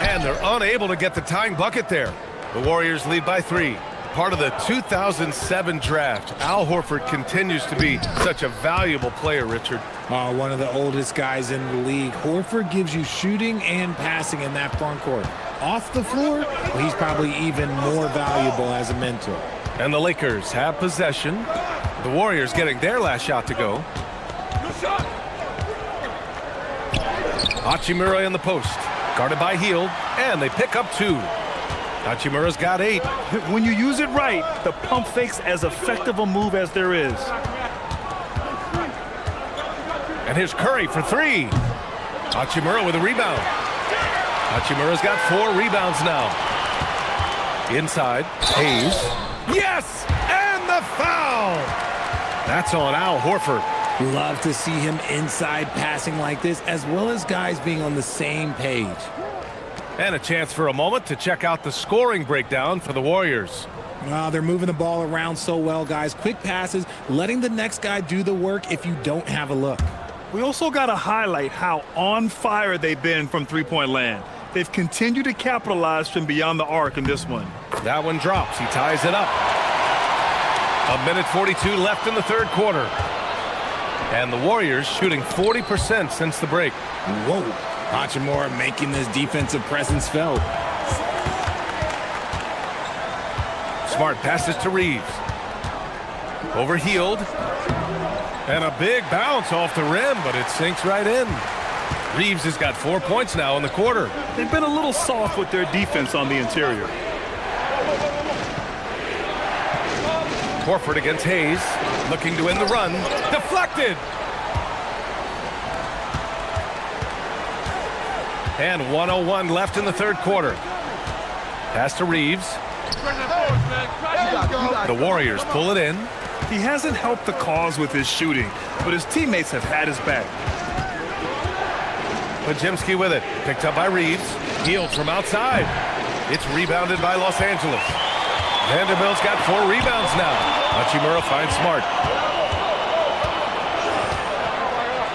And they're unable to get the tying bucket there. The Warriors lead by 3. Part of the 2007 draft, Al Horford continues to be such a valuable player, Richard. One of the oldest guys in the league. Horford gives you shooting and passing in that front court. Off the floor, well, he's probably even more valuable as a mentor. And the Lakers have possession. The Warriors getting their last shot to go. Hachimura in the post. Guarded by Hield, and they pick up 2. Hachimura's got 8. When you use it right, the pump fake's as effective a move as there is. And here's Curry for 3. Hachimura with a rebound. Hachimura's got 4 rebounds now. Inside, Hayes. Yes! And the foul! That's on Al Horford. Love to see him inside passing like this, as well as guys being on the same page. And a chance for a moment to check out the scoring breakdown for the Warriors. They're moving the ball around so well, guys. Quick passes, letting the next guy do the work if you don't have a look. We also got to highlight how on fire they've been from three-point land. They've continued to capitalize from beyond the arc in this one. That one drops. He ties it up. 1:42 left in the third quarter. And the Warriors shooting 40% since the break. Whoa. Hachimura making this defensive presence felt. Smart passes to Reeves. Over Hield. And a big bounce off the rim, but it sinks right in. Reeves has got 4 points now in the quarter. They've been a little soft with their defense on the interior. Horford against Hayes. Looking to end the run. Deflected! And 1:01 left in the third quarter. Pass to Reeves. The Warriors pull it in. He hasn't helped the cause with his shooting, but his teammates have had his back. Podziemski with it. Picked up by Reeves. Hield from outside. It's rebounded by Los Angeles. Vanderbilt's got 4 rebounds now. Hachimura finds Smart.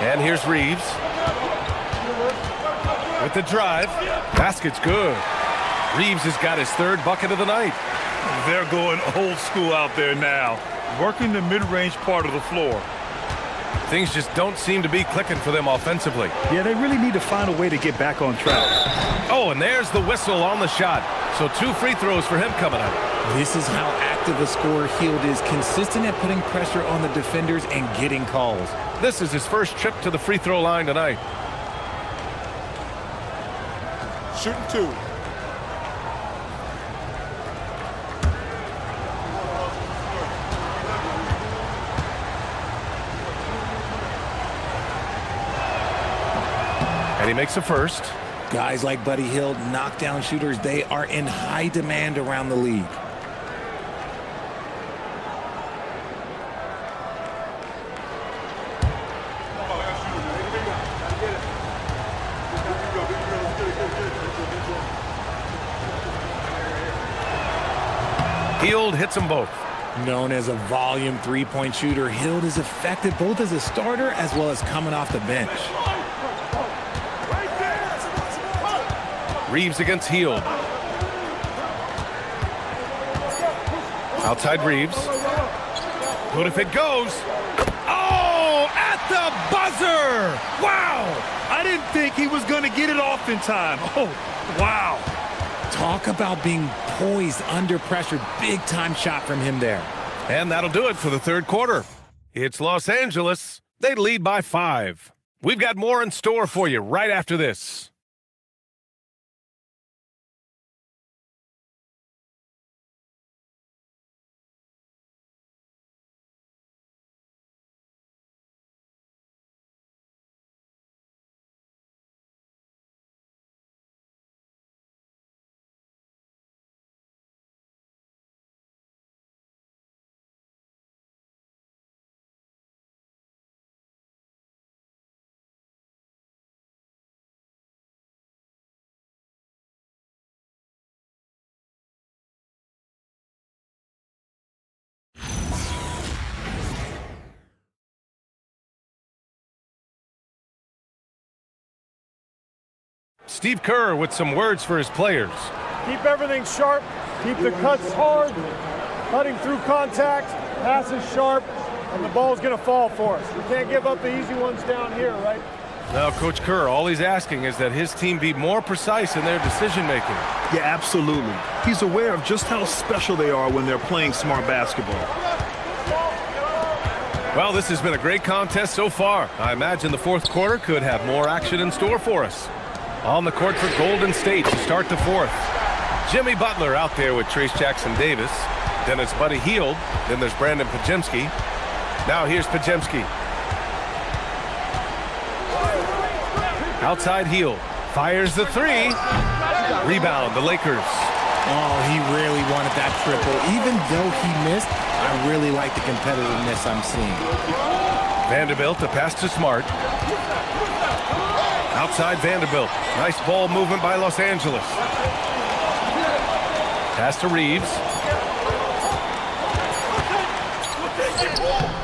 And here's Reeves. With the drive. Basket's good. Reeves has got his 3rd bucket of the night. They're going old school out there now, working the mid-range part of the floor. Things just don't seem to be clicking for them offensively. Yeah, they really need to find a way to get back on track. Oh, and there's the whistle on the shot. So 2 free throws for him coming up. This is how active a scorer Hield is, consistent at putting pressure on the defenders and getting calls. This is his first trip to the free throw line tonight. Shooting 2. And he makes the first. Guys like Buddy Hield, knockdown shooters, they are in high demand around the league. Hield hits them both. Known as a volume three-point shooter, Hield is effective both as a starter as well as coming off the bench. Reeves against Hield. Outside Reeves. What if it goes? Oh, at the buzzer! Wow! I didn't think he was going to get it off in time. Oh, wow. Talk about being poised under pressure. Big-time shot from him there. And that'll do it for the third quarter. It's Los Angeles. They lead by 5. We've got more in store for you right after this. Steve Kerr with some words for his players. Keep everything sharp. Keep the cuts hard. Cutting through contact. Passes sharp. And the ball's going to fall for us. We can't give up the easy ones down here, right? Now, Coach Kerr, all he's asking is that his team be more precise in their decision-making. Yeah, absolutely. He's aware of just how special they are when they're playing smart basketball. Well, this has been a great contest so far. I imagine the fourth quarter could have more action in store for us. On the court for Golden State to start the fourth. Jimmy Butler out there with Trace Jackson-Davis. Then it's Buddy Hield. Then there's Brandon Podziemski. Now here's Podziemski. Outside Hield. Fires the three. Rebound, the Lakers. Oh, he really wanted that triple. Even though he missed, I really like the competitiveness I'm seeing. Vanderbilt, the pass to Smart. Outside Vanderbilt. Nice ball movement by Los Angeles. Pass to Reeves.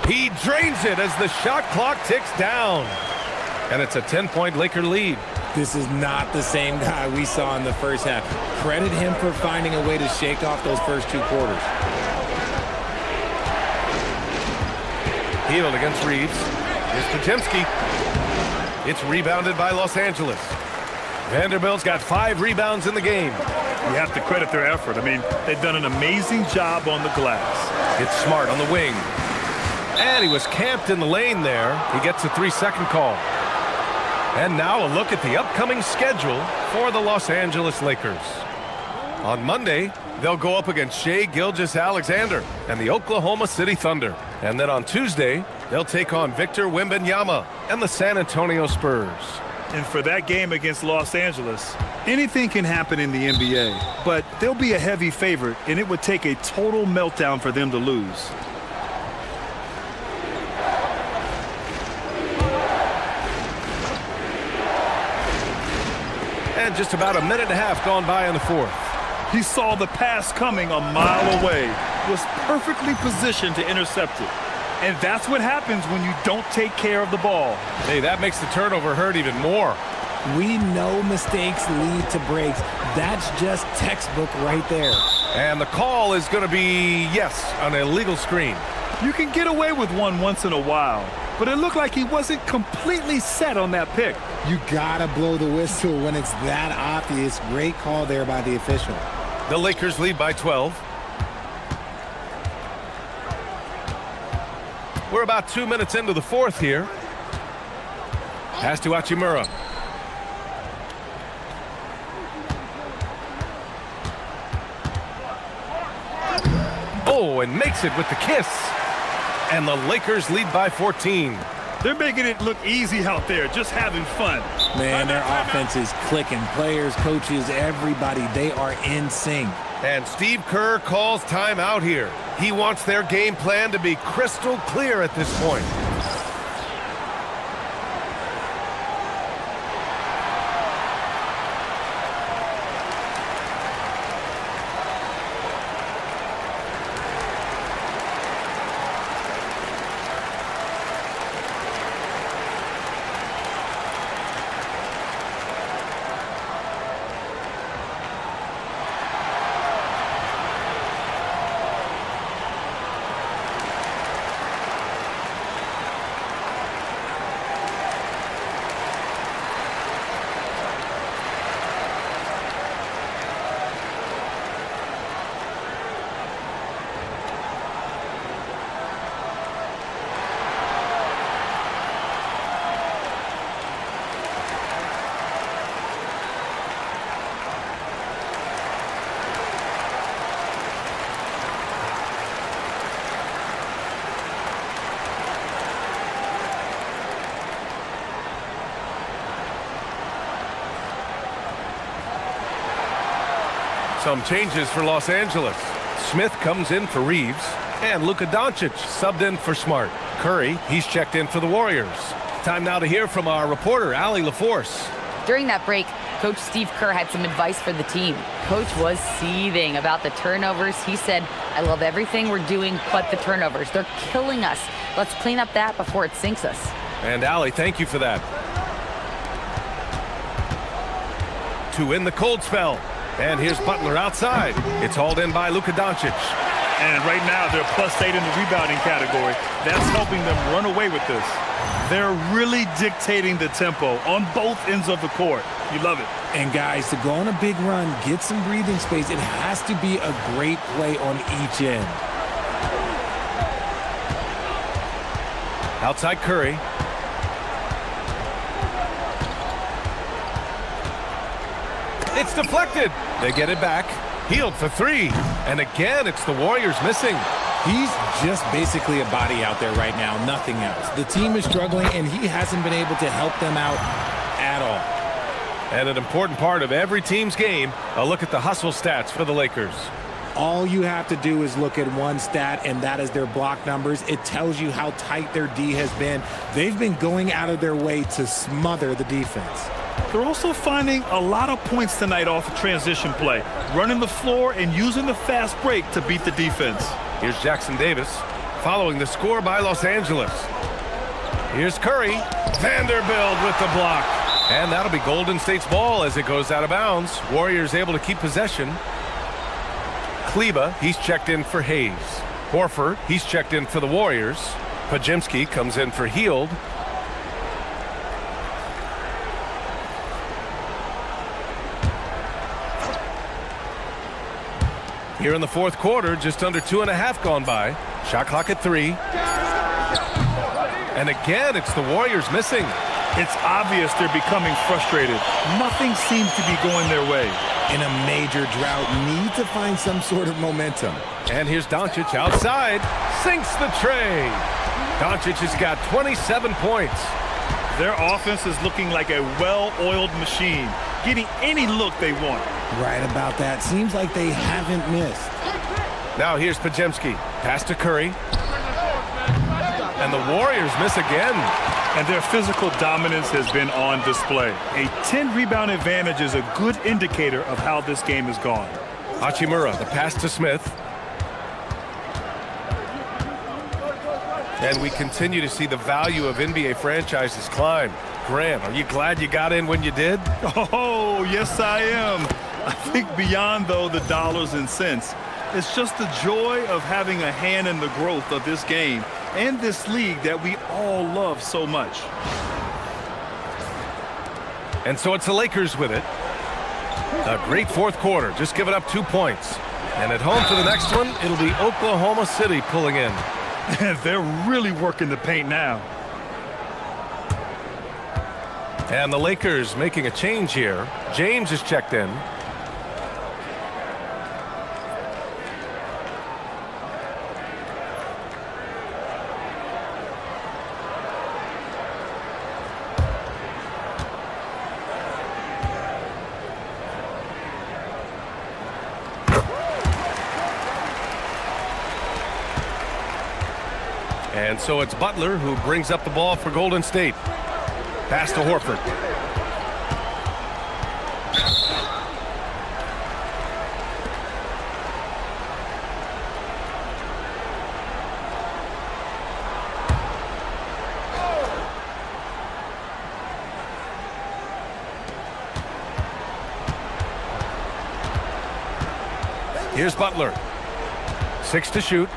He drains it as the shot clock ticks down. And it's a 10-point Laker lead. This is not the same guy we saw in the first half. Credit him for finding a way to shake off those first two quarters. Hield against Reeves. Here's Podziemski. It's rebounded by Los Angeles. Vanderbilt's got 5 rebounds in the game. You have to credit their effort. I mean, they've done an amazing job on the glass. It's Smart on the wing. And he was camped in the lane there. He gets a 3-second call. And now a look at the upcoming schedule for the Los Angeles Lakers. On Monday, they'll go up against Shai Gilgeous-Alexander and the Oklahoma City Thunder. And then on Tuesday, they'll take on Victor Wembanyama and the San Antonio Spurs. And for that game against Los Angeles, anything can happen in the NBA, but they'll be a heavy favorite, and it would take a total meltdown for them to lose. And just about a minute and a half gone by in the fourth. He saw the pass coming a mile away, was perfectly positioned to intercept it. And that's what happens when you don't take care of the ball. Hey, that makes the turnover hurt even more. We know mistakes lead to breaks. That's just textbook right there. And the call is going to be, yes, an illegal screen. You can get away with one once in a while, but it looked like he wasn't completely set on that pick. You gotta blow the whistle when it's that obvious. Great call there by the official. The Lakers lead by 12. We're about 2 minutes into the fourth here. Pass to Hachimura. Oh, and makes it with the kiss. And the Lakers lead by 14. They're making it look easy out there, just having fun. Man, their offense is clicking. Players, coaches, everybody, they are in sync. And Steve Kerr calls timeout here. He wants their game plan to be crystal clear at this point. Some changes for Los Angeles. Smith comes in for Reeves, and Luka Doncic subbed in for Smart. Curry, he's checked in for the Warriors. Time now to hear from our reporter, Allie LaForce. During that break, Coach Steve Kerr had some advice for the team. Coach was seething about the turnovers. He said, I love everything we're doing but the turnovers. They're killing us. Let's clean up that before it sinks us. And Allie, thank you for that. to win the cold spell. And here's Butler outside. It's hauled in by Luka Doncic. And right now, they're +8 in the rebounding category. That's helping them run away with this. They're really dictating the tempo on both ends of the court. You love it. And guys, to go on a big run, get some breathing space, it has to be a great play on each end. Outside Curry. It's deflected. They get it back. Healed for three. And again, it's the Warriors missing. He's just basically a body out there right now, nothing else. The team is struggling, and he hasn't been able to help them out at all. And an important part of every team's game, a look at the hustle stats for the Lakers. All you have to do is look at one stat, and that is their block numbers. It tells you how tight their D has been. They've been going out of their way to smother the defense. They're also finding a lot of points tonight off of transition play, running the floor and using the fast break to beat the defense. Here's Jackson Davis following the score by Los Angeles. Here's Curry. Vanderbilt with the block. And that'll be Golden State's ball as it goes out of bounds. Warriors able to keep possession. Kleba, he's checked in for Hayes. Horford, he's checked in for the Warriors. Podziemski comes in for Hield. Here in the fourth quarter, just under 2.5 gone by. Shot clock at 3. And again, it's the Warriors missing. It's obvious they're becoming frustrated. Nothing seems to be going their way. In a major drought, need to find some sort of momentum. And here's Doncic outside. Sinks the tray. Doncic has got 27 points. Their offense is looking like a well-oiled machine, getting any look they want. Right about that. Seems like they haven't missed. Now here's Podziemski. Pass to Curry. And the Warriors miss again. And their physical dominance has been on display. A 10-rebound advantage is a good indicator of how this game has gone. Hachimura, the pass to Smith. And we continue to see the value of NBA franchises climb. Graham, are you glad you got in when you did? Oh, yes, I am. I think beyond, though, the dollars and cents, it's just the joy of having a hand in the growth of this game and this league that we all love so much. And so it's the Lakers with it. A great fourth quarter, just giving up 2 points. And at home for the next one, it'll be Oklahoma City pulling in. They're really working the paint now. And the Lakers making a change here. James is checked in. And so it's Butler who brings up the ball for Golden State. Pass to Horford. Here's Butler. 6 to shoot.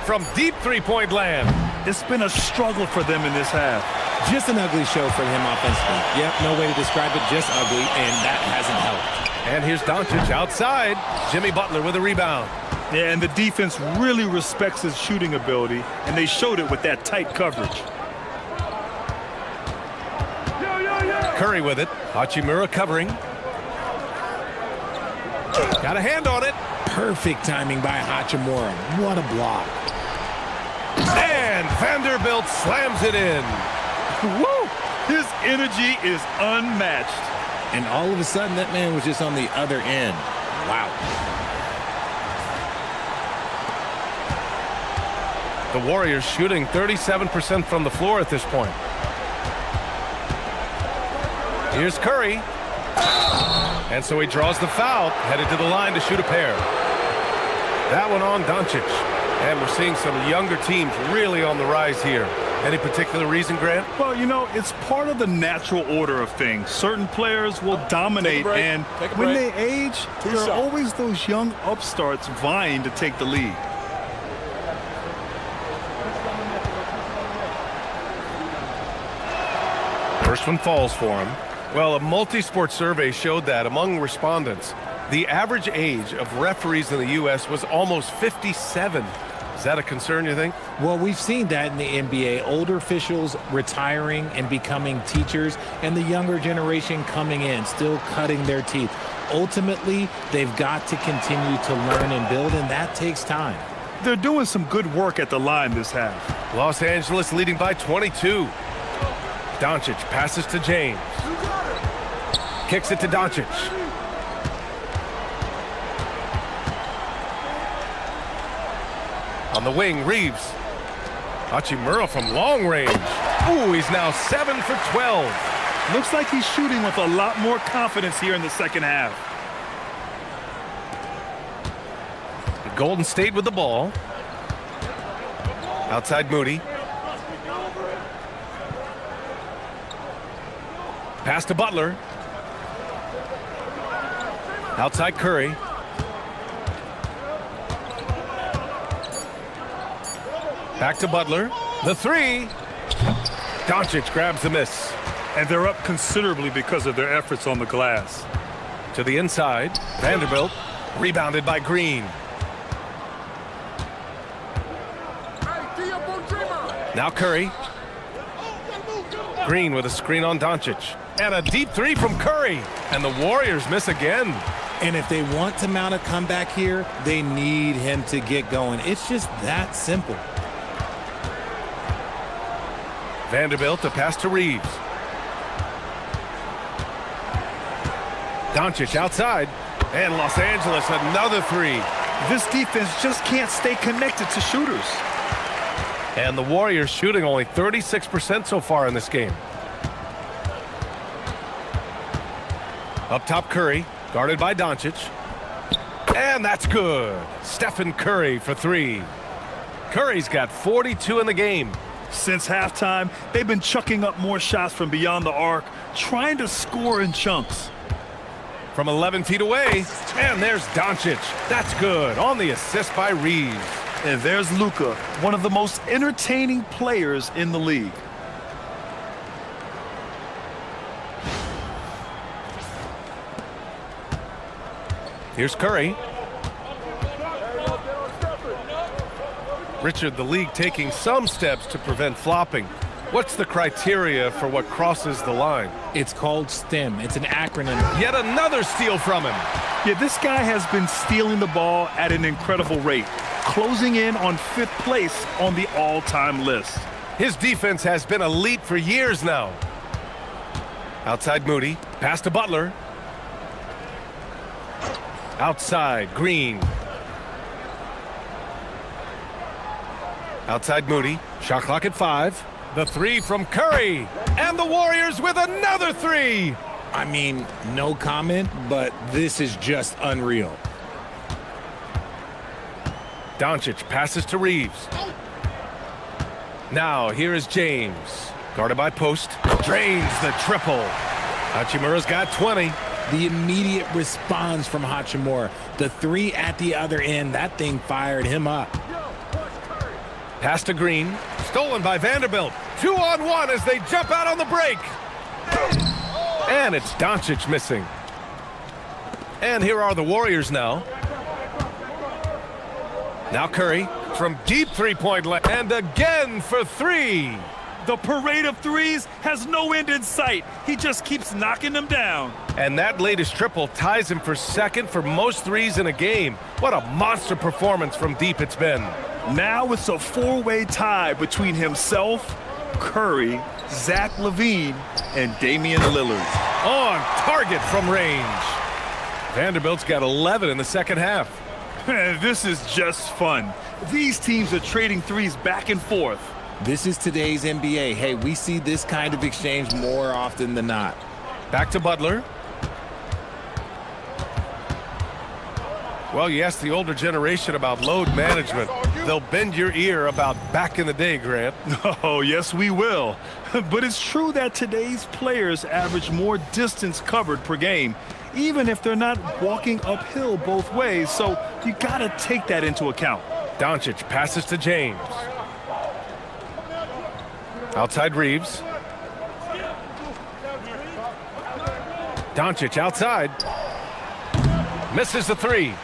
From deep three-point land. It's been a struggle for them in this half. Just an ugly show for him offensively. Yep, no way to describe it, just ugly, and that hasn't helped. And here's Doncic outside. Jimmy Butler with a rebound. Yeah, and the defense really respects his shooting ability, and they showed it with that tight coverage. Curry with it. Hachimura covering. Got a hand on it. Perfect timing by Hachimura. What a block. And Vanderbilt slams it in. Woo! His energy is unmatched. And all of a sudden, that man was just on the other end. Wow. The Warriors shooting 37% from the floor at this point. Here's Curry. And so he draws the foul, headed to the line to shoot a pair. That one on Doncic. And we're seeing some younger teams really on the rise here. Any particular reason, Grant? Well, you know, it's part of the natural order of things. Certain players will dominate, and when they age, there are always those young upstarts vying to take the lead. First one falls for him. Well, a multi-sport survey showed that among respondents, the average age of referees in the U.S. was almost 57. Is that a concern, you think? Well, we've seen that in the NBA. Older officials retiring and becoming teachers, and the younger generation coming in, still cutting their teeth. Ultimately, they've got to continue to learn and build, and that takes time. They're doing some good work at the line this half. Los Angeles leading by 22. Doncic passes to James. Kicks it to Doncic. On the wing, Reeves. Hachimura from long range. Ooh, he's now 7 for 12. Looks like he's shooting with a lot more confidence here in the second half. Golden State with the ball. Outside Moody. Pass to Butler. Outside Curry. Back to Butler. The three. Doncic grabs the miss. And they're up considerably because of their efforts on the glass. To the inside. Vanderbilt. Rebounded by Green. Now Curry. Green with a screen on Doncic. And a deep three from Curry. And the Warriors miss again. And if they want to mount a comeback here, they need him to get going. It's just that simple. Vanderbilt to pass to Reeves. Doncic outside. And Los Angeles another three. This defense just can't stay connected to shooters. And the Warriors shooting only 36% so far in this game. Up top Curry, guarded by Doncic. And that's good. Stephen Curry for three. Curry's got 42 in the game. Since halftime, they've been chucking up more shots from beyond the arc, trying to score in chunks. From 11 feet away, and there's Doncic. That's good on the assist by Reeves. And there's Luka, one of the most entertaining players in the league. Here's Curry. Richard, the league taking some steps to prevent flopping. What's the criteria for what crosses the line? It's called STEM. It's an acronym. Yet another steal from him. Yeah, this guy has been stealing the ball at an incredible rate, closing in on 5th place on the all-time list. His defense has been elite for years now. Outside Moody, pass to Butler. Outside Green. Outside Moody, shot clock at 5. The three from Curry, and the Warriors with another three. I mean, no comment, but this is just unreal. Doncic passes to Reeves. Now here is James, guarded by Post, drains the triple. Hachimura's got 20. The immediate response from Hachimura. The three at the other end, that thing fired him up. Pass to Green, stolen by Vanderbilt. 2-on-1 as they jump out on the break. And it's Doncic missing. And here are the Warriors now. Now Curry from deep three-point line. And again for three. The parade of threes has no end in sight. He just keeps knocking them down. And that latest triple ties him for second for most threes in a game. What a monster performance from deep it's been. Now it's a four-way tie between himself, Curry, Zach LaVine, and Damian Lillard. On target from range. Vanderbilt's got 11 in the second half. This is just fun. These teams are trading threes back and forth. This is today's NBA. Hey, we see this kind of exchange more often than not. Back to Butler. Well, you asked the older generation about load management. they'll bend your ear about back in the day, Grant. Oh, yes, we will. But it's true that today's players average more distance covered per game, even if they're not walking uphill both ways. So you got to take that into account. Doncic passes to James. Outside Reeves. Doncic outside. Misses the three.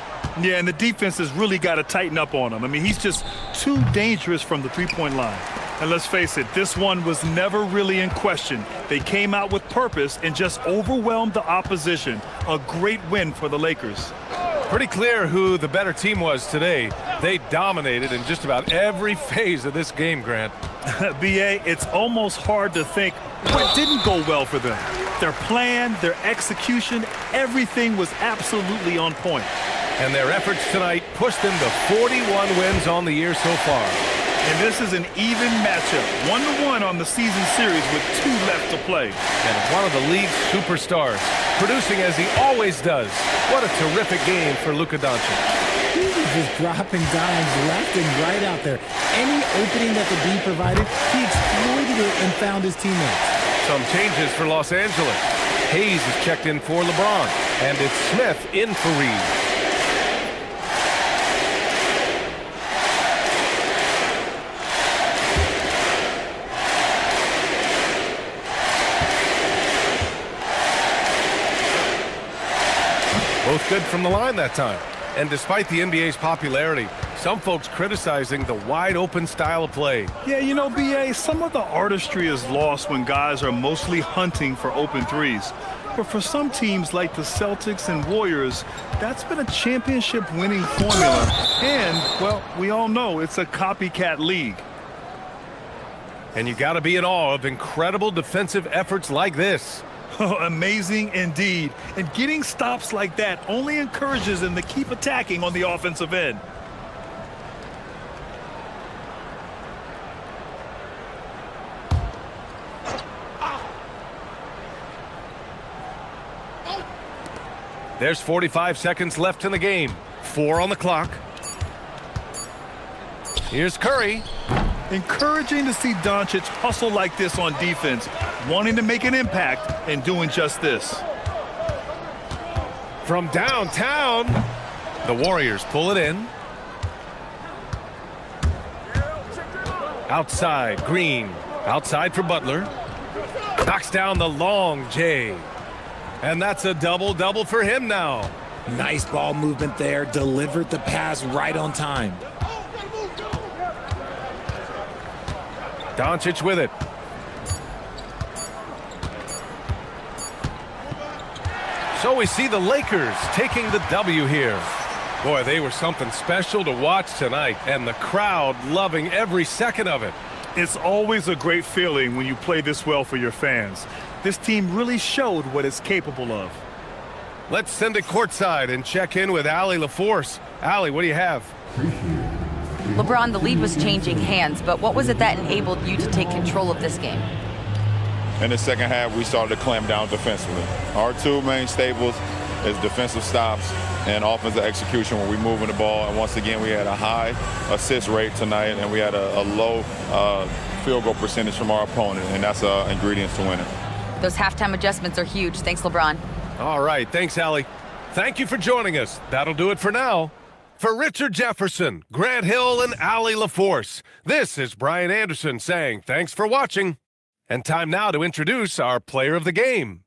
Yeah, and the defense has really got to tighten up on him. I mean, he's just too dangerous from the three-point line. And let's face it, this one was never really in question. They came out with purpose and just overwhelmed the opposition. A great win for the Lakers. Pretty clear who the better team was today. They dominated in just about every phase of this game, Grant. B.A., it's almost hard to think what didn't go well for them. Their plan, their execution, everything was absolutely on point. And their efforts tonight pushed them to 41 wins on the year so far. And this is an even matchup, 1-1 on the season series with 2 left to play. And one of the league's superstars, producing as he always does. What a terrific game for Luka Doncic. He was just dropping dimes left and right out there. Any opening that the D provided, he exploited it and found his teammates. Some changes for Los Angeles. Hayes is checked in for LeBron, and it's Smith in for Reeves. Both good from the line that time. And despite the NBA's popularity, some folks criticizing the wide-open style of play. Yeah, you know, B.A., some of the artistry is lost when guys are mostly hunting for open threes. But for some teams like the Celtics and Warriors, that's been a championship-winning formula. And, well, we all know it's a copycat league. And you got to be in awe of incredible defensive efforts like this. Oh, amazing indeed. And getting stops like that only encourages them to keep attacking on the offensive end. There's 45 seconds left in the game. 4 on the clock. Here's Curry. Encouraging to see Doncic hustle like this on defense, wanting to make an impact and doing just this. From downtown, the Warriors pull it in. Outside, Green. Outside for Butler. Knocks down the long J. And that's a double-double for him now. Nice ball movement there. Delivered the pass right on time. Doncic with it. So we see the Lakers taking the W here. Boy, they were something special to watch tonight, and the crowd loving every second of it. It's always a great feeling when you play this well for your fans. This team really showed what it's capable of. Let's send it courtside and check in with Allie LaForce. Allie, what do you have? LeBron, the lead was changing hands, but what was it that enabled you to take control of this game? In the second half, we started to clamp down defensively. Our 2 main staples is defensive stops and offensive execution when we moving the ball. And once again, we had a high assist rate tonight, and we had a low field goal percentage from our opponent, and that's ingredients to winning. Those halftime adjustments are huge. Thanks, LeBron. All right, thanks, Allie. Thank you for joining us. That'll do it for now. For Richard Jefferson, Grant Hill, and Allie LaForce, this is Brian Anderson saying thanks for watching. And time now to introduce our player of the game.